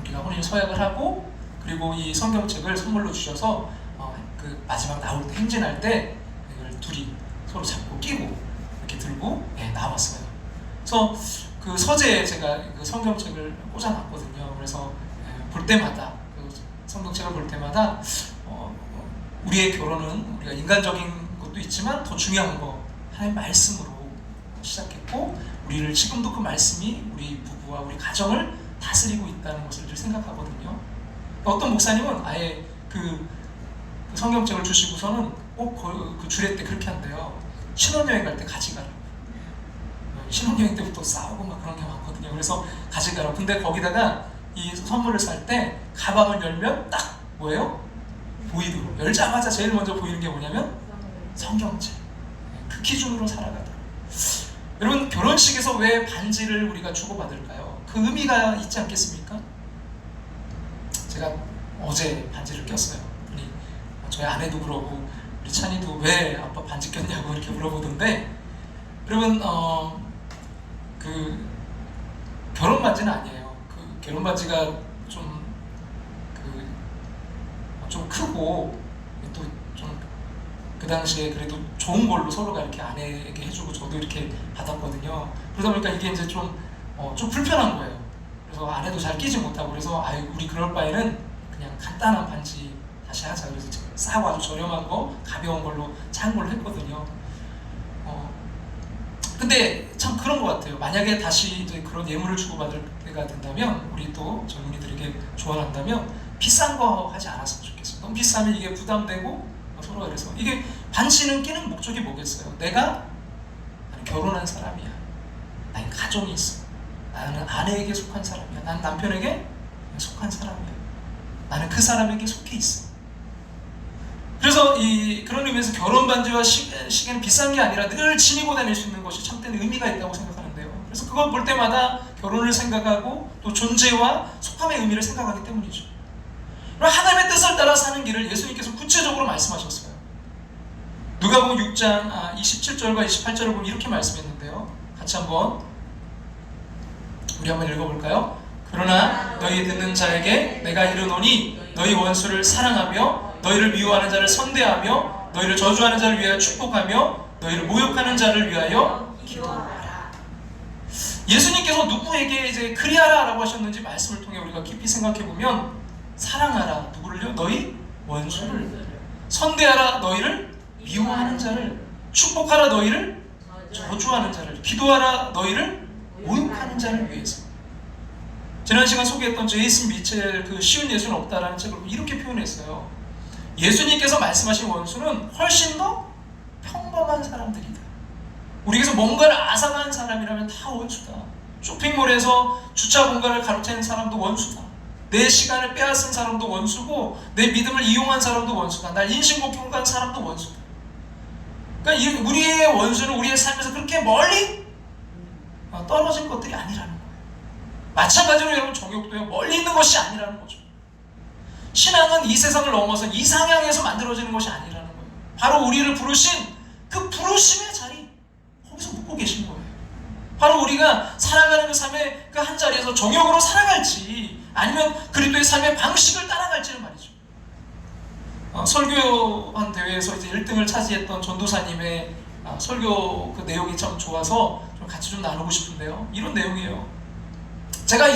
우리가 혼인 서약을 하고, 그리고 이 성경책을 선물로 주셔서 그 마지막 나올 때, 행진할 때 이걸 둘이 서로 잡고 끼고 이렇게 들고 나왔어요. 그래서 그 서재에 제가 그 성경책을 꽂아놨거든요. 그래서 볼 때마다, 그 성경책을 볼 때마다 우리의 결혼은 우리가 인간적인 것도 있지만 더 중요한 거 하나님 말씀으로 시작했고, 우리를 지금도 그 말씀이 우리 부부와 우리 가정을 다스리고 있다는 것을 생각하거든요. 어떤 목사님은 아예 그 성경책을 주시고서는 그 주례 때 그렇게 한대요. 신혼여행 갈 때 가져가라고. 신혼여행 때부터 싸우고 막 그런 게 많거든요. 그래서 가져가라고. 근데 거기다가 이 선물을 살 때 가방을 열면 딱 뭐예요? 보이도록, 열자마자 제일 먼저 보이는 게 뭐냐면 성경책. 그 기준으로 살아가더라고요. 여러분, 결혼식에서 왜 반지를 우리가 주고받을까요? 그 의미가 있지 않겠습니까? 제가 어제 반지를 꼈어요. 저희 아내도 그러고 우리 찬이도 왜 아빠 반지 꼈냐고 이렇게 물어보던데, 여러분 그 결혼 반지는 아니에요. 그 결혼 반지가 좀 크고 또 좀 그 당시에 그래도 좋은 걸로 서로가 이렇게 아내에게 해주고 저도 이렇게 받았거든요. 그러다 보니까 이게 이제 좀 불편한 거예요. 그래서 아내도 잘 끼지 못하고, 그래서 우리 그럴 바에는 그냥 간단한 반지 다시 하자. 그래서 싸고 아주 저렴한 거, 가벼운 걸로 산 걸로 했거든요. 근데 참 그런 것 같아요. 만약에 다시 이제 그런 예물을 주고받을 때가 된다면, 우리 또 젊은이들에게 조언한다면 비싼 거 하지 않았으면 좋겠어요. 너무 비싸면 이게 부담되고 서로가. 그래서 이게 반지는 끼는 목적이 뭐겠어요? 나는 결혼한 사람이야. 나는 가정이 있어. 나는 아내에게 속한 사람이야. 난 남편에게 속한 사람이야. 나는 그 사람에게 속해 있어. 그래서 그런 의미에서 결혼 반지와 시계는 비싼 게 아니라 늘 지니고 다닐 수 있는 것이 참된 의미가 있다고 생각하는데요. 그래서 그걸 볼 때마다 결혼을 생각하고 또 존재와 속함의 의미를 생각하기 때문이죠. 하나님의 뜻을 따라 사는 길을 예수님께서 구체적으로 말씀하셨어요. 누가복음 6장 27절과 28절을 보면 이렇게 말씀했는데요. 같이 한번 읽어볼까요? 그러나 너희 듣는 자에게 내가 이르노니 너희 원수를 사랑하며 너희를 미워하는 자를 선대하며 너희를 저주하는 자를 위하여 축복하며 너희를 모욕하는 자를 위하여 기도하라. 예수님께서 누구에게 이제 그리하라 라고 하셨는지 말씀을 통해 우리가 깊이 생각해 보면, 사랑하라, 누구를요? 너희 원수를. 선대하라, 너희를 미워하는 자를. 축복하라, 너희를 저주하는 자를. 기도하라, 너희를 모욕하는 자를 위해서. 지난 시간 소개했던 제이슨 미첼 그 쉬운 예수는 없다라는 책을 이렇게 표현했어요. 예수님께서 말씀하신 원수는 훨씬 더 평범한 사람들이다. 우리에게서 뭔가를 앗아간 사람이라면 다 원수다. 쇼핑몰에서 주차 공간을 가로채는 사람도 원수다. 내 시간을 빼앗은 사람도 원수고, 내 믿음을 이용한 사람도 원수다. 날 인신공격한 사람도 원수다. 그러니까 우리의 원수는 우리의 삶에서 그렇게 멀리 떨어진 것들이 아니라는 거예요. 마찬가지로 여러분, 정욕도요, 멀리 있는 것이 아니라는 거죠. 신앙은 이 세상을 넘어서 이상향에서 만들어지는 것이 아니라는 거예요. 바로 우리를 부르신 그 부르심의 자리, 거기서 묵고 계신 거예요. 바로 우리가 살아가는 그 삶의 그 한 자리에서 정욕으로 살아갈지, 아니면 그리스도의 삶의 방식을 따라갈지는 말이죠. 설교한 대회에서 이제 1등을 차지했던 전도사님의 설교 그 내용이 참 좋아서 좀 같이 좀 나누고 싶은데요. 이런 내용이에요. 제가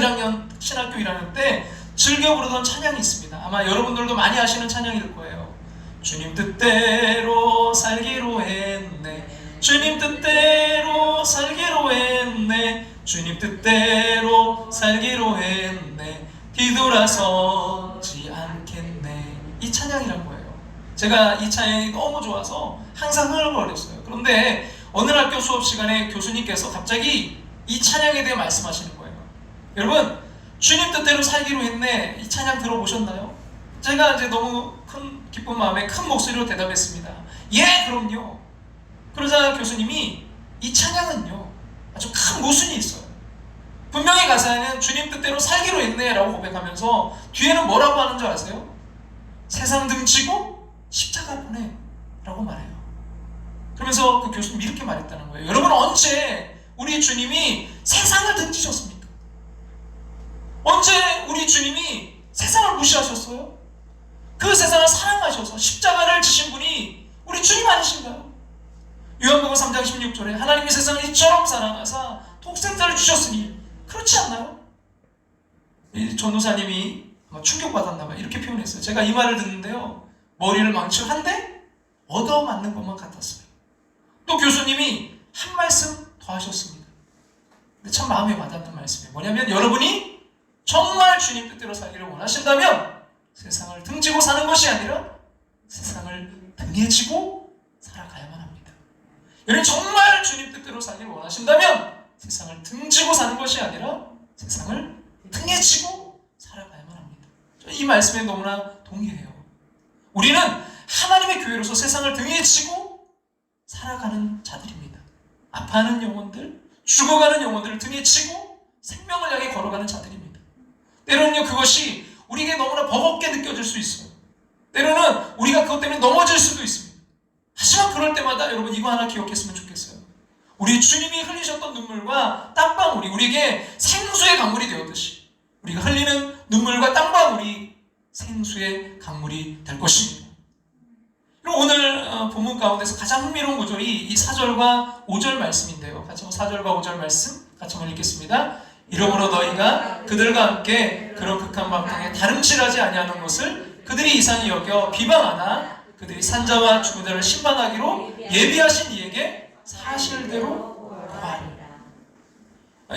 신학교 1학년 때 즐겨 부르던 찬양이 있습니다. 아마 여러분들도 많이 아시는 찬양일 거예요. 주님 뜻대로 살기로 했네. 주님 뜻대로 살기로 했네. 주님 뜻대로 살기로 했네. 뒤돌아서지 않겠네. 이 찬양이란 거예요. 제가 이 찬양이 너무 좋아서 항상 흥얼거렸어요. 그런데 어느 학교 수업 시간에 교수님께서 갑자기 이 찬양에 대해 말씀하시는 거예요. 여러분, 주님 뜻대로 살기로 했네, 이 찬양 들어보셨나요? 제가 이제 너무 큰 기쁜 마음에 큰 목소리로 대답했습니다. 예, 그럼요. 그러자 교수님이 이 찬양은요, 아주 큰 모순이 있어요. 분명히 가사에는 주님 뜻대로 살기로 했네 라고 고백하면서 뒤에는 뭐라고 하는 줄 아세요? 세상 등지고 십자가 보내 라고 말해요. 그러면서 그 교수님 이렇게 말했다는 거예요. 여러분, 언제 우리 주님이 세상을 등지셨습니까? 언제 우리 주님이 세상을 무시하셨어요? 그 세상을 사랑하셔서 십자가를 지신 분이 우리 주님 아니신가요? 요한복음 3장 16절에 하나님이 세상을 이처럼 사랑하사 독생자를 주셨으니 그렇지 않나요? 이 전도사님이 충격받았나봐요. 이렇게 표현했어요. 제가 이 말을 듣는데요, 머리를 망치고 한 대 얻어맞는 것만 같았어요. 또 교수님이 한 말씀 더 하셨습니다. 근데 참 마음에 와닿는 말씀이에요. 뭐냐면 여러분이 정말 주님 뜻대로 살기를 원하신다면 세상을 등지고 사는 것이 아니라 세상을 등에 지고 살아가야만 합니다. 여러분 정말 주님 뜻대로 살기를 원하신다면 세상을 등지고 사는 것이 아니라 세상을 등에 지고 살아가야만 합니다. 이 말씀에 너무나 동의해요. 우리는 하나님의 교회로서 세상을 등에 지고 살아가는 자들입니다. 아파하는 영혼들, 죽어가는 영혼들을 등에 치고 생명을 향해 걸어가는 자들입니다. 때로는요, 그것이 우리에게 너무나 버겁게 느껴질 수 있어요. 때로는 우리가 그것 때문에 넘어질 수도 있습니다. 하지만 그럴 때마다 여러분 이거 하나 기억했으면 좋겠어요. 우리 주님이 흘리셨던 눈물과 땀방울이 우리에게 생수의 강물이 되었듯이 우리가 흘리는 눈물과 땀방울이 생수의 강물이 될 것입니다. 그럼 오늘 본문 가운데서 가장 흥미로운 구절이 이 4절과 5절 말씀인데요. 같이 4절과 5절 말씀 같이 한번 읽겠습니다. 이러므로 너희가 그들과 함께 그런 극한 방탕에 다름질하지 아니하는 것을 그들이 이상히 여겨 비방하나 그들이 산자와 죽은 자를 심판하기로 예비하신 이에게 사실대로 고하리라.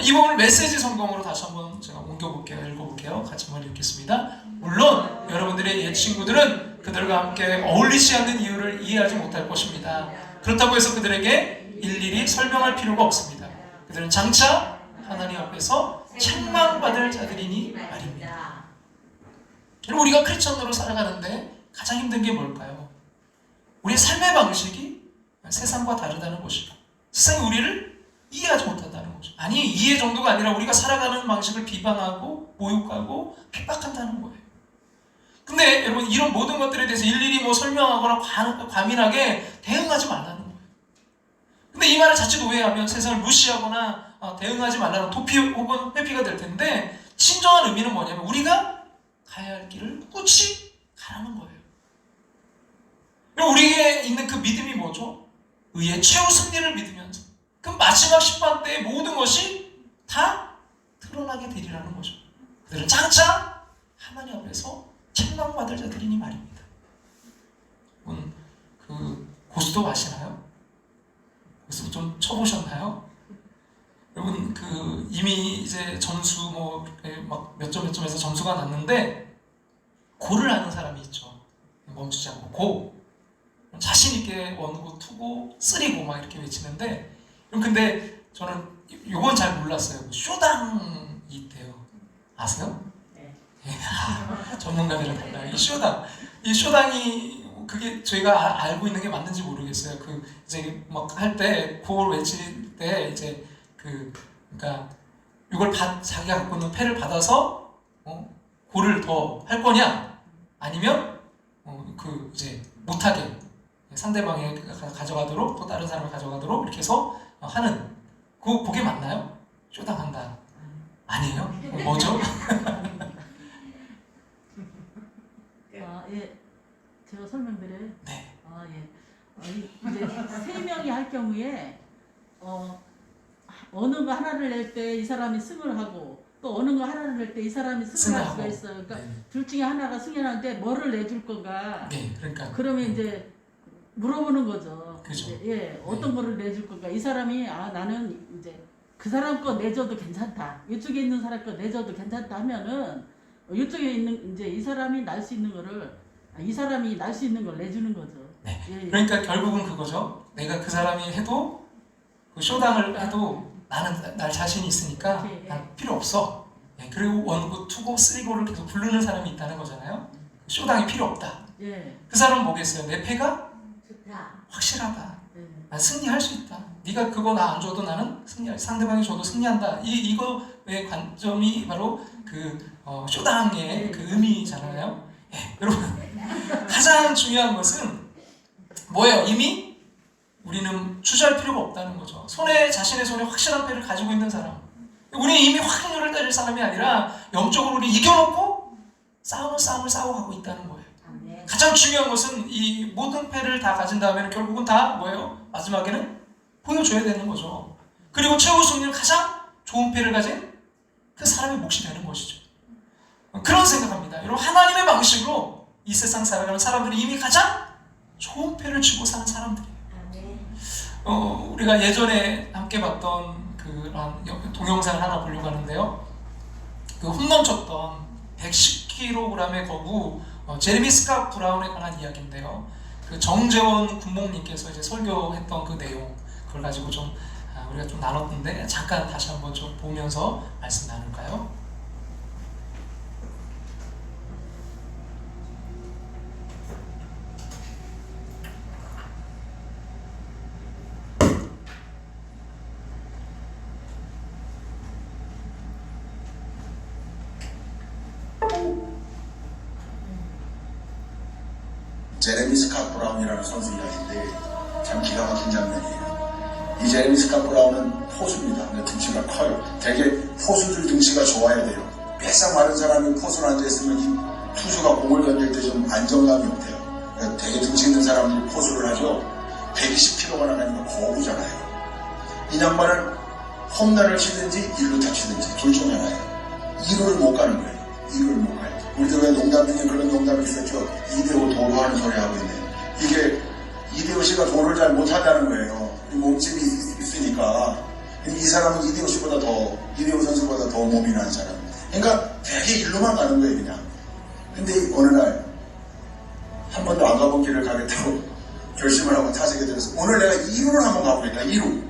이 부분을 메시지 성경으로 다시 한번 제가 옮겨볼게요. 읽어볼게요. 같이 한번 읽겠습니다. 물론 여러분들의 옛 친구들은 그들과 함께 어울리지 않는 이유를 이해하지 못할 것입니다. 그렇다고 해서 그들에게 일일이 설명할 필요가 없습니다. 그들은 장차 하나님 앞에서 책망받을 자들이니 말입니다. 그리고 우리가 크리스천으로 살아가는데 가장 힘든 게 뭘까요? 우리의 삶의 방식이 세상과 다르다는 것이죠. 세상이 우리를 이해하지 못한다는 거죠. 아니, 이해 정도가 아니라 우리가 살아가는 방식을 비방하고 모욕하고 핍박한다는 거예요. 근데 여러분 이런 모든 것들에 대해서 일일이 설명하거나 과민하게 대응하지 말라는 거예요. 근데 이 말을 자칫 오해하면 세상을 무시하거나 대응하지 말라는 도피 혹은 회피가 될 텐데, 진정한 의미는 뭐냐면 우리가 가야 할 길을 꿋꿋이 가라는 거예요. 그리고 우리에게 있는 그 믿음이 뭐죠? 의의 최후 승리를 믿으면서 그 마지막 심판 때의 모든 것이 다 드러나게 되리라는 거죠. 그들은 장차 하나님 앞에서 책망받을 자들이니 말입니다. 그 고스톱 아시나요? 고스톱 좀 쳐보셨나요? 여러분 이미 이제 점수 막 몇 점에서 점수가 났는데 고를 하는 사람이 있죠. 멈추지 않고 고, 자신 있게 원고, 투고, 쓰리고 막 이렇게 외치는데, 근데 저는 요건 잘 몰랐어요. 쇼당이 있대요. 아세요? 네. 전문가들은 달라요. 이 쇼당이 그게 저희가 알고 있는 게 맞는지 모르겠어요. 이제 막 할 때 고를 외칠 때 이제 그러니까 이걸 자기가 갖고 있는 패를 받아서 고를 더 할 거냐, 아니면 이제 못하게 상대방이 가져가도록, 또 다른 사람이 가져가도록 이렇게 해서 하는, 그게 맞나요? 쇼당한다. 아니에요? 뭐죠? 예, 제가 설명드려요. 네. 예. 이제 세 명이 할 경우에 어느 거 하나를 낼 때 이 사람이 승을 하고, 또 어느 거 하나를 낼 때 이 사람이 승을 할 수가 있어요. 그러니까 네. 둘 중에 하나가 승리하는데 뭐를 내줄 건가? 네, 그러니까. 그러면 이제 물어보는 거죠. 그죠. 예, 어떤 거를 내줄 건가? 이 사람이 나는 이제 그 사람 거 내줘도 괜찮다. 이쪽에 있는 사람 거 내줘도 괜찮다 하면은 이쪽에 있는 이제 이 사람이 날 수 있는 거를 이 사람이 날 수 있는 걸 내주는 거죠. 네. 예, 그러니까 결국은 그거죠. 내가 그 사람이 해도 쇼당을 해도 나는 날 자신이 있으니까 난 필요 없어. 네. 그리고 원고, 투고, 쓰리고를 계속 부르는 사람이 있다는 거잖아요. 쇼당이 필요 없다. 예. 그 사람은 뭐겠어요? 내 패가 좋다. 확실하다. 예. 난 승리할 수 있다. 네가 그거 나 안 줘도 나는 상대방이 줘도 승리한다. 이거의 관점이 바로 쇼당의 그 의미잖아요. 예, 여러분 가장 중요한 것은 뭐예요? 이미 우리는 주저할 필요가 없다는 거죠. 자신의 손에 확실한 패를 가지고 있는 사람. 우리는 이미 확률을 될 사람이 아니라 영적으로 우리 이겨놓고 싸우는 싸움을 싸우고 가고 있다는 거예요. 가장 중요한 것은 이 모든 패를 다 가진 다음에는 결국은 다 뭐예요? 마지막에는 보여줘야 되는 거죠. 그리고 최후 승리는 가장 좋은 패를 가진 그 사람의 몫이 되는 것이죠. 그런 생각합니다. 여러분, 하나님의 방식으로 이 세상 살아가는 사람들이 이미 가장 좋은 패를 쥐고 사는 사람들이에요. 우리가 예전에 함께 봤던 그런 동영상을 하나 보려고 하는데요. 그 홈런 쳤던 110kg의 거구 제레미 스캇 브라운에 관한 이야기인데요. 그 정재원 군목님께서 이제 설교했던 그 내용, 그걸 가지고 좀 우리가 좀 나눴는데 잠깐 다시 한번 좀 보면서 말씀 나눌까요? 제레미 스캇 브라운이라는 선수 이야기인데 참 기가 막힌 장면이에요. 이 제레미 스캇 브라운은 포수입니다. 근데 등치가 커요. 되게 포수들 등치가 좋아야 돼요. 빼싹 마른 사람이 포수로 앉아있으면 이 투수가 공을 던질 때 좀 안정감이 없대요. 그러니까 되게 등치 있는 사람들이 포수를 하죠. 120kg가 나가니까 거부잖아요. 이 양반은 홈런을 치든지 1루타 치든지 둘 중 하나예요. 2루를 못 가는 거예요. 2루를 못 가요. 우리도 왜 농담 중에 그런 농담이 있었죠. 이대호 도루하는 소리 하고 있네. 이게 이대호 씨가 도루를 잘 못한다는 거예요. 몸집이 있으니까. 이 사람은 이대호 선수보다 더 몸이 난 사람. 그러니까 되게 일로만 가는 거예요, 그냥. 근데 어느 날 한 번도 안 가본 길을 가겠다고 결심을 하고 타석에 들어서 오늘 내가 2루를 한번 가보겠다. 2루.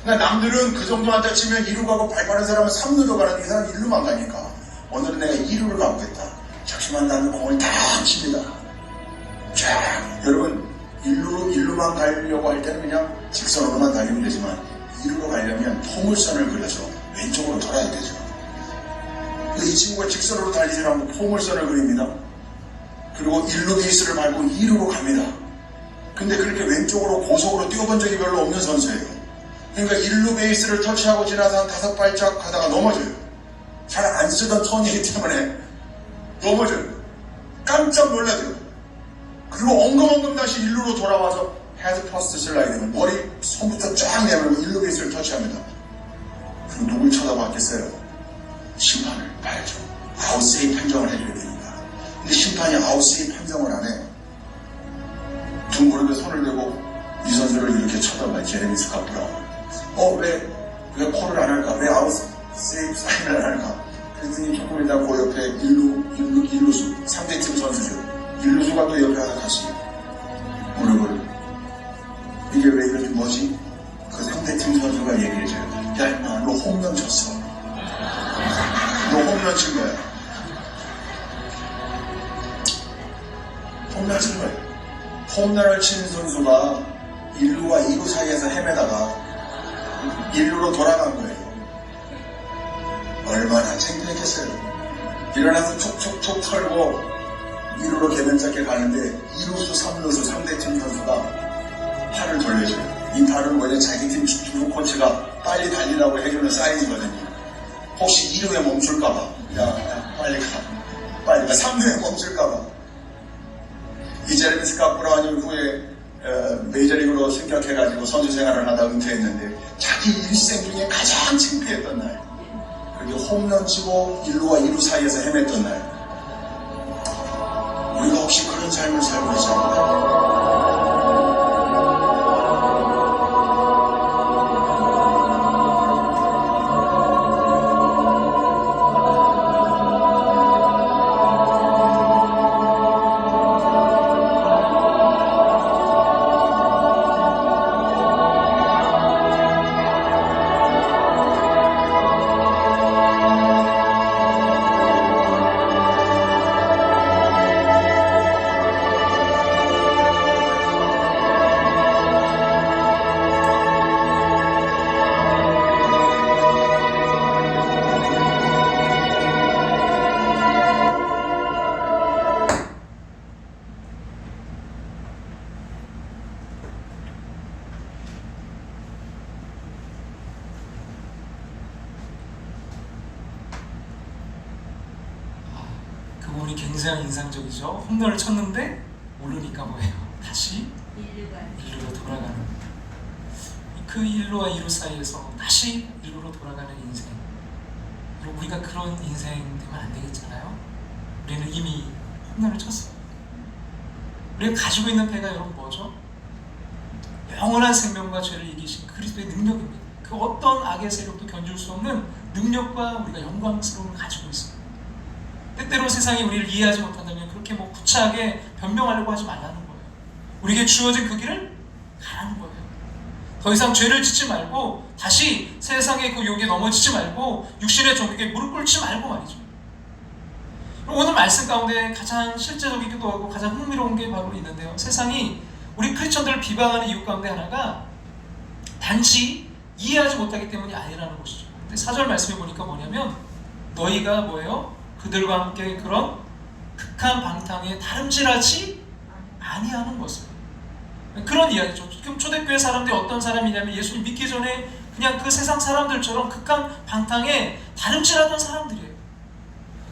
그러니까 남들은 그 정도 한타 치면 2루 가고 발 빠른 사람은 3루도 가는데 이 사람은 1루만 가니까 오늘은 내가 2루를 가보겠다. 작심한 다음에 공을 딱 칩니다. 쫙. 여러분 1루만 가려고 할 때는 그냥 직선으로만 달리면 되지만 2루로 가려면 포물선을 그려서 왼쪽으로 돌아야 되죠. 이 친구가 직선으로 달리시라고 포물선을 그립니다. 그리고 1루 베이스를 밟고 2루로 갑니다. 근데 그렇게 왼쪽으로 고속으로 뛰어본 적이 별로 없는 선수예요. 그러니까 1루 베이스를 터치하고 지나서 한 5발짝 가다가 넘어져요. 잘 안 쓰던 턴이기 때문에 넘어져요. 깜짝 놀라죠. 그리고 엉금엉금 다시 1루로 돌아와서 헤드 퍼스트 슬라이딩, 머리 손부터 쫙 내밀고 1루 베이스를 터치합니다. 그럼 누굴 쳐다봤겠어요? 심판을 봐야죠. 아웃세이 판정을 해줘야 되니까. 근데 심판이 아웃세이 판정을 안 해. 두 무릎에 손을 대고 이 선수를 이렇게 쳐다봐요. 제레미 스캇 브라운. 왜 콜을 안 할까? 왜 아웃세이 사인을 안 할까? 그랬더니 조금 이따 그 옆에 일루수, 상대팀 선수죠. 일루수가 또 옆에 하나 같이 무릎을. 이게 왜 이러지 뭐지? 그 상대팀 선수가 얘기해줘요. 야, 임마, 너 홈런 쳤어. 너 홈런 친 거야. 홈런 친 거야. 홈런을 친 선수가 1루와 2루 사이에서 헤매다가 1루로 돌아간 거예요. 얼마나 창피했겠어요. 일어나서 촉촉촉 털고 2루로 개면잡게 가는데 2루수, 3루수 상대팀 선수가 팔을 돌려줘요. 이 팔은 원래 자기 팀 주루 코치가 빨리 달리라고 해주는 사인이거든요. 혹시 2루에 멈출까봐. 야, 빨리 가. 빨리 가. 3루에 멈출까봐. 이 제레미 스캇 브라운이 후에 메이저리그로 승격해가지고 선수 생활을 하다 은퇴했는데 자기 일생 중에 가장 창피했던 날. 그게 홈런 치고 1루와 2루 사이에서 헤맸던 날. 우리가 혹시 그런 삶을 살고 있지 않나요? 굉장히 인상적이죠. 홈런을 쳤는데 모르니까 뭐예요? 다시 1루로 돌아가는, 그 1루와 2루 사이에서 다시 1루로 돌아가는 인생. 여러분, 우리가 그런 인생 되면 안 되겠잖아요. 우리는 이미 홈런을 쳤어요. 우리가 가지고 있는 배가 여러분 뭐죠? 영원한 생명과 죄를 이기신 그리스도의 능력입니다. 그 어떤 악의 세력도 견줄 수 없는 능력과 우리가 영광스러움을 가지고 있습니다. 때때로 세상이 우리를 이해하지 못한다면 그렇게 뭐 구차하게 변명하려고 하지 말라는 거예요. 우리에게 주어진 그 길을 가라는 거예요. 더 이상 죄를 짓지 말고 다시 세상의 그 욕에 넘어지지 말고 육신의 종에게 무릎 꿇지 말고 말이죠. 오늘 말씀 가운데 가장 실제적이기도 하고 가장 흥미로운 게 바로 있는데요. 세상이 우리 크리스천들을 비방하는 이유 가운데 하나가 단지 이해하지 못하기 때문이 아니라는 것이죠. 근데 4절 말씀에 보니까 뭐냐면 너희가 뭐예요? 그들과 함께 그런 극한 방탕에 다름질하지 아니하는 것을. 그런 이야기죠. 지금 초대교회 사람들이 어떤 사람이냐면 예수님 믿기 전에 그냥 그 세상 사람들처럼 극한 방탕에 다름질하던 사람들이에요.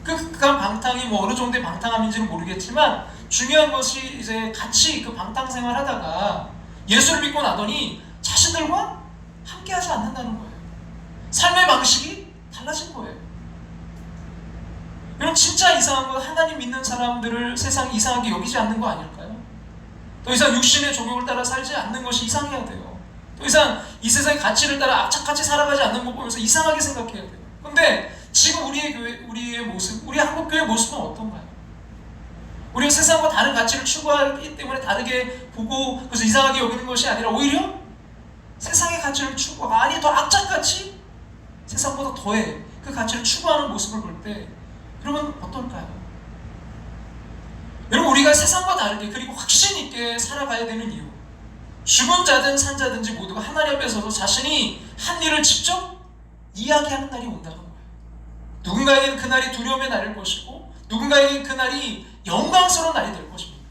그 극한 방탕이 뭐 어느 정도의 방탕함인지는 모르겠지만 중요한 것이 이제 같이 그 방탕 생활하다가 예수를 믿고 나더니 자신들과 함께하지 않는다는 거예요. 삶의 방식이 달라진 거예요. 여러분, 진짜 이상한 건 하나님 믿는 사람들을 세상이 이상하게 여기지 않는 거 아닐까요? 더 이상 육신의 종욕을 따라 살지 않는 것이 이상해야 돼요. 더 이상 이 세상의 가치를 따라 악착같이 살아가지 않는 것 보면서 이상하게 생각해야 돼요. 근데 지금 우리의 교회, 우리의 모습, 우리 한국교회의 모습은 어떤가요? 우리가 세상과 다른 가치를 추구하기 때문에 다르게 보고 그래서 이상하게 여기는 것이 아니라 오히려 세상의 가치를 추구하고, 아니 더 악착같이 세상보다 더해 그 가치를 추구하는 모습을 볼 때 여러분 어떨까요? 여러분, 우리가 세상과 다르게 그리고 확신 있게 살아가야 되는 이유, 죽은 자든 산 자든지 모두가 하나님 앞에 서서 자신이 한 일을 직접 이야기하는 날이 온다는 거예요. 누군가에게는 그날이 두려움의 날일 것이고 누군가에게는 그날이 영광스러운 날이 될 것입니다.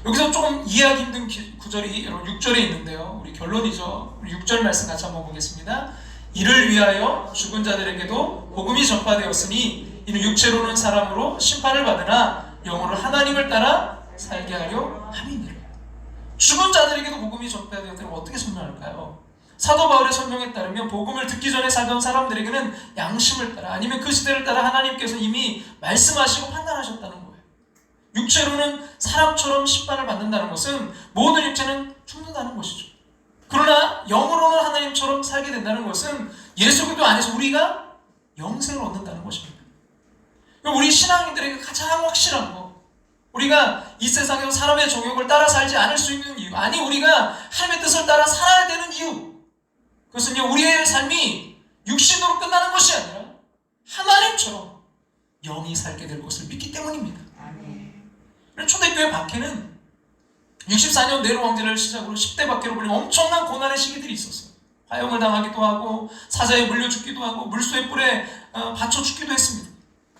여기서 조금 이해하기 힘든 구절이 여러분 6절에 있는데요. 우리 결론이죠. 우리 6절 말씀 같이 한번 보겠습니다. 이를 위하여 죽은 자들에게도 복음이 전파되었으니 이는 육체로는 사람으로 심판을 받으나 영으로 하나님을 따라 살게 하려 함이니라. 죽은 자들에게도 복음이 전파되었다면 어떻게 설명할까요? 사도 바울의 설명에 따르면 복음을 듣기 전에 살던 사람들에게는 양심을 따라 아니면 그 시대를 따라 하나님께서 이미 말씀하시고 판단하셨다는 거예요. 육체로는 사람처럼 심판을 받는다는 것은 모든 육체는 죽는다는 것이죠. 그러나 영으로는 하나님처럼 살게 된다는 것은 예수 그리스도 안에서 우리가 영생을 얻는다는 것입니다. 우리 신앙인들에게 가장 확실한 거, 우리가 이 세상에서 사람의 정욕을 따라 살지 않을 수 있는 이유, 아니 우리가 하나님의 뜻을 따라 살아야 되는 이유, 그것은요 우리의 삶이 육신으로 끝나는 것이 아니라 하나님처럼 영이 살게 될 것을 믿기 때문입니다. 초대교회 박해는 64년 네로 황제를 시작으로 10대 박해로 불린 엄청난 고난의 시기들이 있었어요. 화형을 당하기도 하고 사자에 물려 죽기도 하고 물소의 뿔에 받쳐 죽기도 했습니다.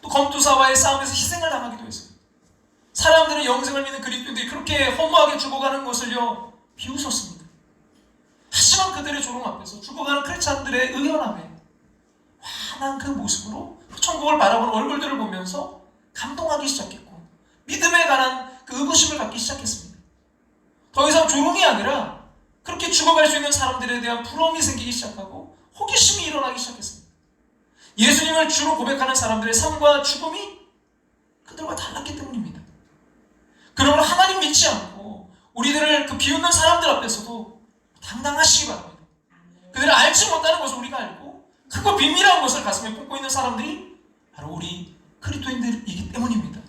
또 검투사와의 싸움에서 희생을 당하기도 했어요. 사람들은 영생을 믿는 그리스도인들이 그렇게 허무하게 죽어가는 것을요 비웃었습니다. 하지만 그들의 조롱 앞에서 죽어가는 크리스찬들의 의연함에 환한 그 모습으로 그 천국을 바라보는 얼굴들을 보면서 감동하기 시작했고 믿음에 관한 그 의구심을 갖기 시작했습니다. 더 이상 조롱이 아니라 그렇게 죽어갈 수 있는 사람들에 대한 부러움이 생기기 시작하고 호기심이 일어나기 시작했습니다. 예수님을 주로 고백하는 사람들의 삶과 죽음이 그들과 달랐기 때문입니다. 그러므로 하나님 믿지 않고 우리들을 그 비웃는 사람들 앞에서도 당당하시기 바랍니다. 그들을 알지 못하는 것을 우리가 알고 크고 비밀한 것을 가슴에 품고 있는 사람들이 바로 우리 그리스도인들이기 때문입니다.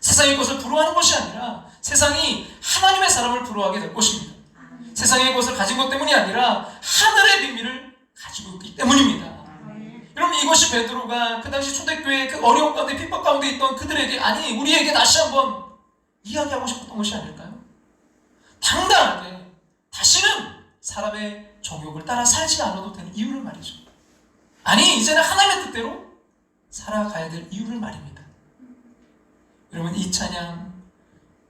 세상의 것을 부러워하는 것이 아니라 세상이 하나님의 사람을 부러워하게 될 것입니다. 세상의 것을 가진 것 때문이 아니라 하늘의 비밀을 가지고 있기 때문입니다. 여러분, 이것이 베드로가 그 당시 초대교회의 그 어려운 가운데 핍박 가운데 있던 그들에게, 아니 우리에게 다시 한번 이야기하고 싶었던 것이 아닐까요? 당당하게 다시는 사람의 정욕을 따라 살지 않아도 되는 이유를 말이죠. 아니 이제는 하나님의 뜻대로 살아가야 될 이유를 말입니다. 여러분, 이 찬양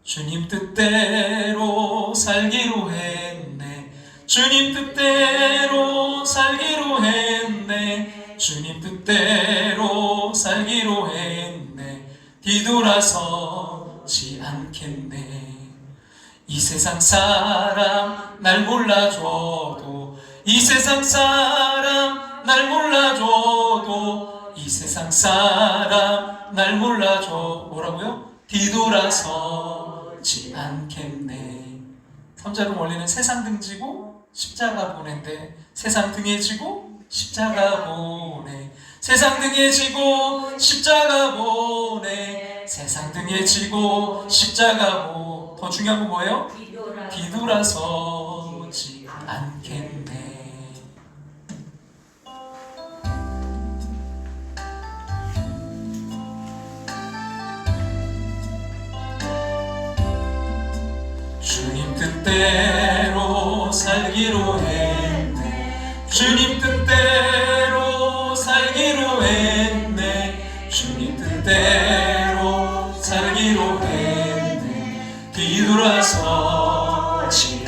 주님 뜻대로 살기로 했네, 주님 뜻대로 살기로 했네, 주님 뜻대로 살기로 했네, 뒤돌아서지 않겠네. 이 세상 사람 날 몰라줘도, 이 세상 사람 날 몰라줘도, 이 세상 사람 날 몰라줘. 뭐라고요? 뒤돌아서지 않겠네. 3절은 원래는 세상 등지고 십자가 보낸데, 세상 등에 지고 십자가 보내, 세상 등에 지고 십자가 보내, 세상 등에 지고 십자가 보내. 더 중요한 건 뭐예요? 뒤돌아서지 않겠네. 주님 뜻대로 살기로 했네. 주님 뜻대로 살기로 했네. 주님 뜻대로 살기로 했네. 뒤돌아서지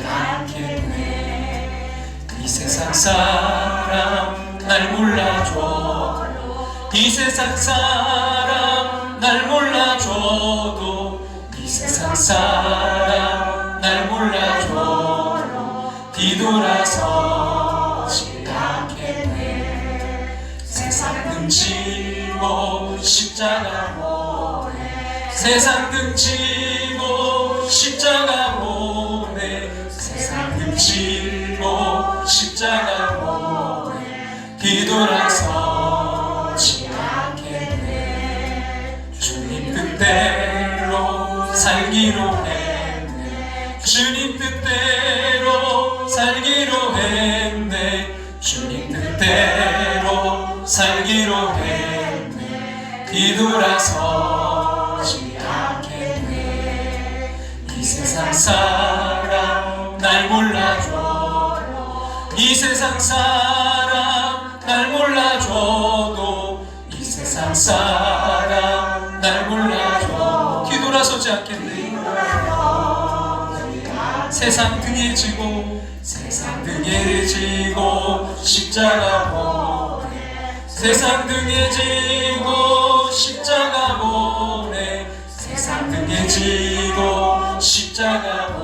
않겠네. 이 세상 사람 날 몰라줘도, 이 세상 사람 날 몰라줘도, 이 세상 사람 날 몰라줘도 뒤돌아서지 않겠네. 세상 등지고 십자가 보내, 세상 등지고 십자가 보내, 세상 등지고 십자가 보내. 뒤돌아서지 않겠네. 주님 뜻대로 살기로 했네. 주님 뜻대로 살기로 했네. 주님 뜻대로 살기로 했네. 뒤돌아서지 않겠네. 이 세상 사람 날 몰라줘도, 이 세상 사람 날 몰라줘도, 이 세상 사람 날 몰라줘도 뒤돌아서지 않겠네. 세상 등에 지고, 세상 등에 지고 십자가 보내, 세상 등에 지고 십자가 보내, 세상 등에 지고 십자가 보내.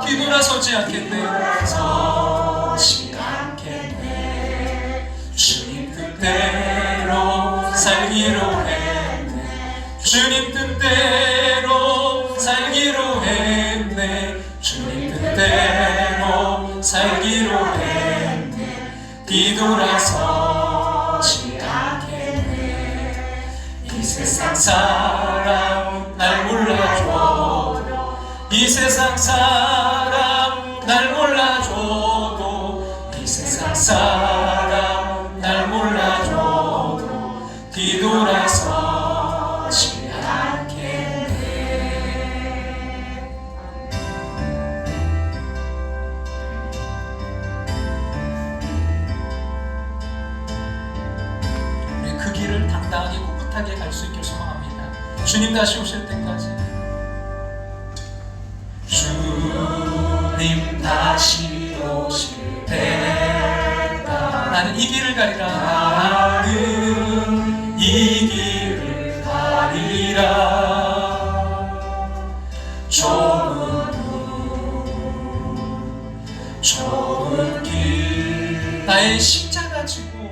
뒤돌아서지 않겠네. 서지 않겠네. 주님 뜻대로 살기로 했네. 주님 뜻대로 살기로 했네. 주님 뜻대로 살기로 했네. 뒤돌아서지 않겠네. 이 세상 사람 날 몰라줘도, 이 세상 사람 날 몰라줘도, 이 세상 사람 날 몰라줘도 뒤돌아서지 않겠네. 우리 그 길을 당당하게 꿋꿋하게 갈 수 있길 소망합니다. 주님 다시 오실 때까지. 주님 다시 오실 때까지 나는 이 길을 가리라. 나는 이 길을 가리라. 좁은 길 나의 십자가 지고,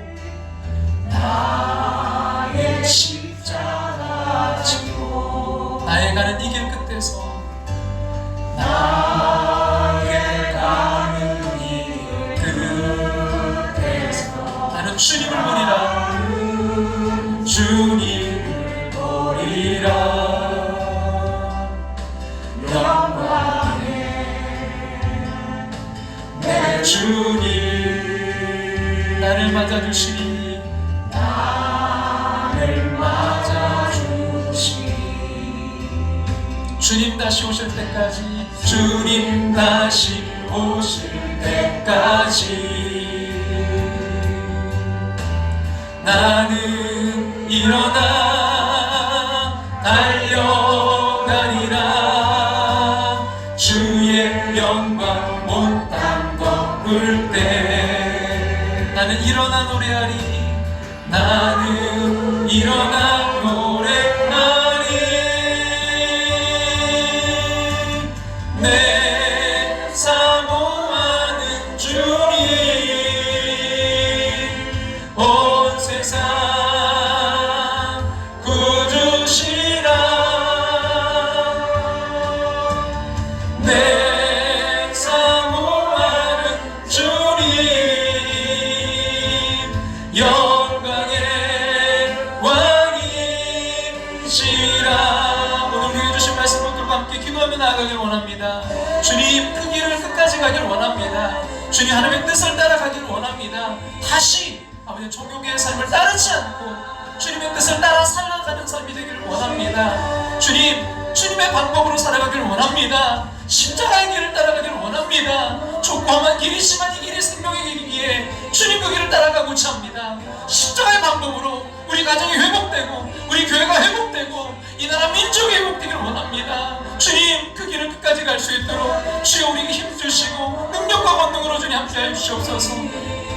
나의 십자가 지고, 나의 가는 이 길 끝에서, 나의 가는 이 길 끝에서 나는 주님을 보리라. 주님을 보리라. 영광의 내 주님 나를 맞아주시니, 나를 맞아주시니. 주님 다시 오실 때까지, 주님 다시 오실 때까지 나는 일어나 달려가리라. 주의 영광 못 담궈볼 때 나는 일어나 노래하리. 나는 일어나 노래하리. 가길 원합니다. 주님 하나님의 뜻을 따라가길 원합니다. 다시 아버지 종교계의 삶을 따르지 않고 주님의 뜻을 따라 살아가는 삶이 되기를 원합니다. 주님의 방법으로 살아가길 원합니다. 십자가의 길을 따라가길 원합니다. 좁고험한 길이 심한 이 길이 생명의 길이기에 주님 그 길을 따라가고자 합니다. 십자가의 방법으로 우리 가정이 회복되고 우리 교회가 회복되고 이 나라 민족이 회복되기를 원합니다. 주님 그 길을 끝까지 갈 수 있도록 주여 우리에게 힘주시고 능력과 권능으로 주님 함께하여 주시옵소서.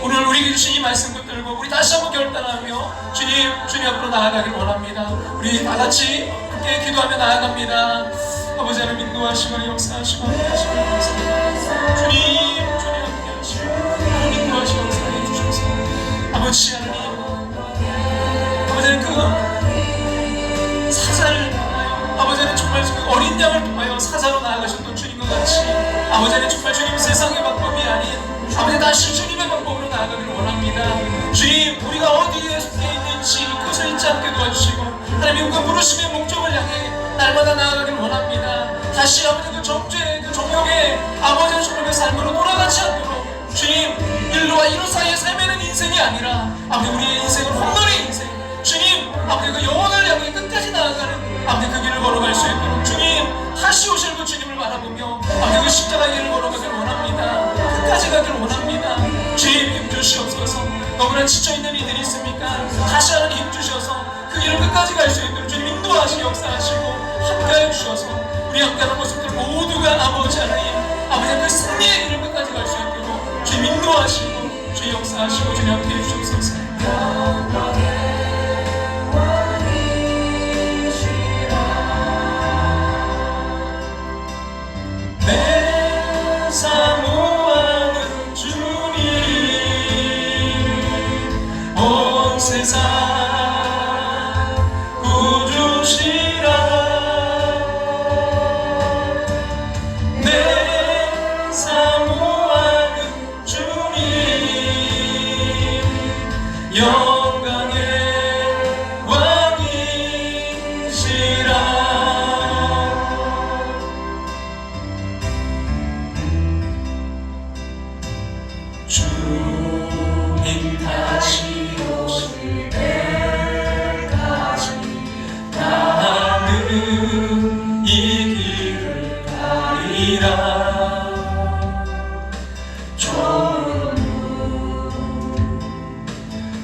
오늘 우리에게 주신 이 말씀 붙들고 우리 다시 한번 결단하며 주님 앞으로 나아가길 원합니다. 우리 다같이 함께 기도하며 나아갑니다. 아버지 하나님 인도하시고 역사하시고 함께하시고 감사합니다. 주님 함께하시고 인도하시고 역사해 주셔서 아버지 하나님 그 사자를 통하여 아버지는 정말 그 어린 양을 통하여 사자로 나아가셨던 주님과 같이 아버지는 정말 주님 세상의 방법이 아닌 아버지 다시 주님의 방법으로 나아가기를 원합니다. 주님 우리가 어디에 속해 있는지 그것을 잊지 않게 도와주시고 하나님 그 부르심의 목적을 향해 날마다 나아가기를 원합니다. 다시 아버지 그 정죄의 그 정욕의 아버지의 주님의 삶으로 돌아가지 않도록 주님 일로와 이로 사이에 삶에는 인생이 아니라 아버지 우리의 인생은 홈런의 인생 주님 아버지 그 영혼을 향해 끝까지 나아가는 아버지 그 길을 걸어갈 수 있도록 주님 다시 오실 그 주님을 바라보며 아버지 그 십자가 길을 걸어가길 원합니다. 끝까지 가길 원합니다. 주님 힘주시옵소서. 너무나 지쳐있는 이들이 있습니까? 다시 하나님 힘주셔서 그 길을 끝까지 갈 수 있도록 주님 인도하시고 역사하시고 함께하여 주셔서 우리 함께하는 모습들 모두가 아버지 하나님 아버지 그 승리의 길을 끝까지 갈 수 있도록 주님 인도하시고 주님 역사하시고 주님 함께해 주옵소서. 내 사모하는 주님 온 세상 구주시라 내 사모하는 주님 영광의 왕이시라 주님 다시 오실 때까지 나는 이 길을 가리라.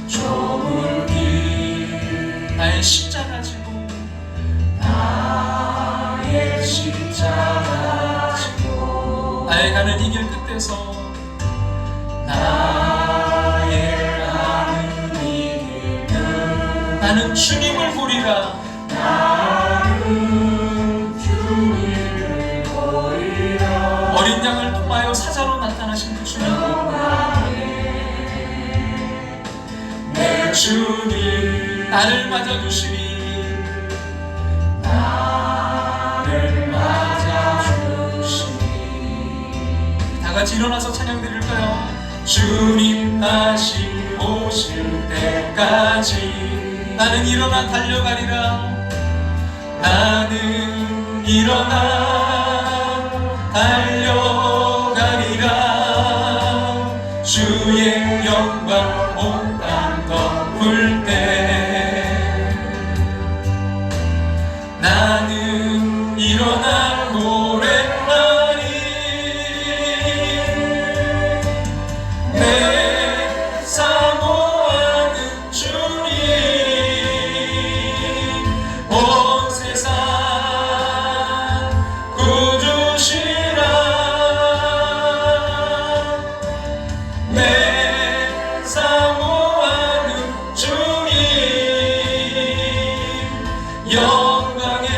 좁은 길 나의 십자가 지고 나의 십자가 지고 나의 가는 이 길 끝에서 나의 가는 이 길은 나는 주님을 보리라. 나는 주님을 보리라. 어린 양을 통하여 사자로 나타나신 그 주님 내 주님 나를 맞아주시니 나를 맞아주시니 다같이 일어나서 찬양 드릴까요? 주님 다시 오실 때까지 나는 일어나 달려가리라. 나는 일어나 달려가리라. 주의 영광 온 땅 덮을 때 나는 일어나 노래하리. 내 사모하는 주님 온 세상 구주시라. 내 사모하는 주님 영광의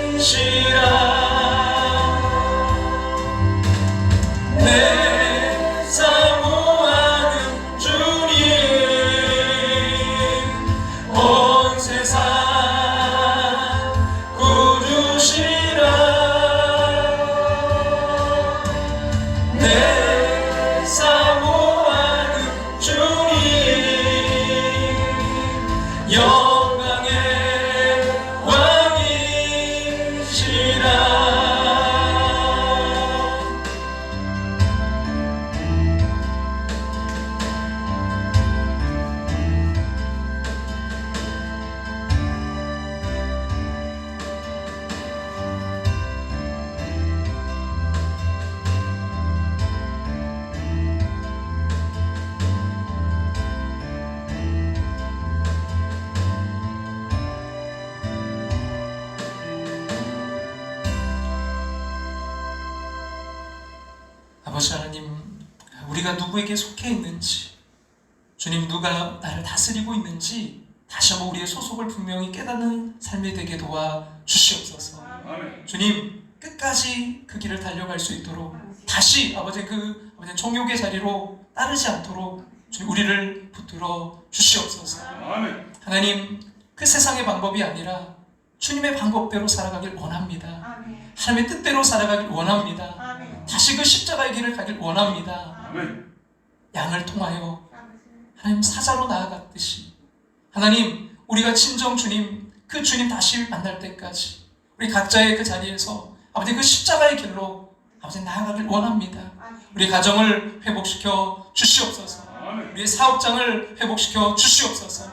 왕이시라. 내 사모하는 주님 온 세상 구주시라. 내 사모하는 주님 우리가 누구에게 속해 있는지, 주님 누가 나를 다스리고 있는지 다시 한번 우리의 소속을 분명히 깨닫는 삶이 되게 도와 주시옵소서. 주님 끝까지 그 길을 달려갈 수 있도록 다시 아버지 아버지 종욕의 자리로 따르지 않도록 주님 우리를 붙들어 주시옵소서. 하나님 그 세상의 방법이 아니라 주님의 방법대로 살아가길 원합니다. 하나님의 뜻대로 살아가길 원합니다. 다시 그 십자가의 길을 가길 원합니다. 양을 통하여 하나님 사자로 나아갔듯이 하나님 우리가 친정 주님 그 주님 다시 만날 때까지 우리 각자의 그 자리에서 아버지 그 십자가의 길로 아버지 나아가길 원합니다. 우리 가정을 회복시켜 주시옵소서. 우리의 사업장을 회복시켜 주시옵소서.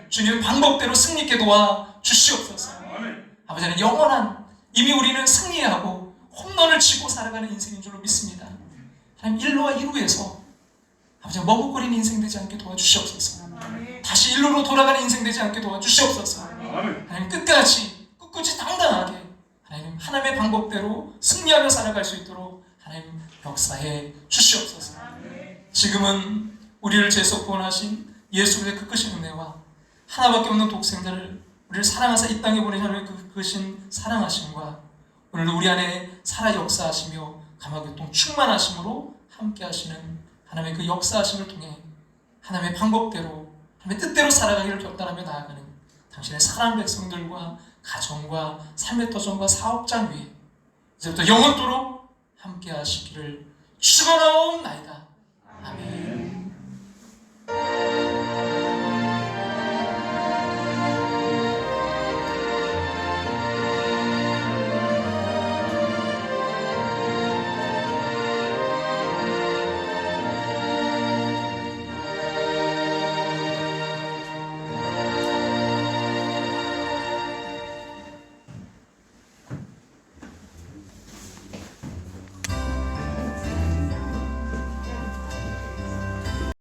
주님의 방법대로 승리있게 도와 주시옵소서. 아버지는 영원한 이미 우리는 승리하고 홈런을 치고 살아가는 인생인 줄로 믿습니다. 하나님 1루와 2루에서 아버지 머뭇거리는 인생 되지 않게 도와주시옵소서. 다시 1루로 돌아가는 인생 되지 않게 도와주시옵소서. 하나님 끝까지 꿋꿋이 당당하게 하나님 하나님의 방법대로 승리하며 살아갈 수 있도록 하나님 역사해 주시옵소서. 지금은 우리를 죄속 구원하신 예수 그리스도의 그 크신 은혜와 하나밖에 없는 독생자를 우리를 사랑하사 이 땅에 보내신 하나님의 그 크신 사랑하심과 오늘도 우리 안에 살아 역사하시며 감화교통 충만하심으로 함께 하시는 하나님의 그 역사하심을 통해 하나님의 방법대로 하나님의 뜻대로 살아가기를 결단하며 나아가는 당신의 사랑 백성들과 가정과 삶의 터전과 사업장 위에 이제부터 영원토록 함께 하시기를 축원하옵나이다. 아멘.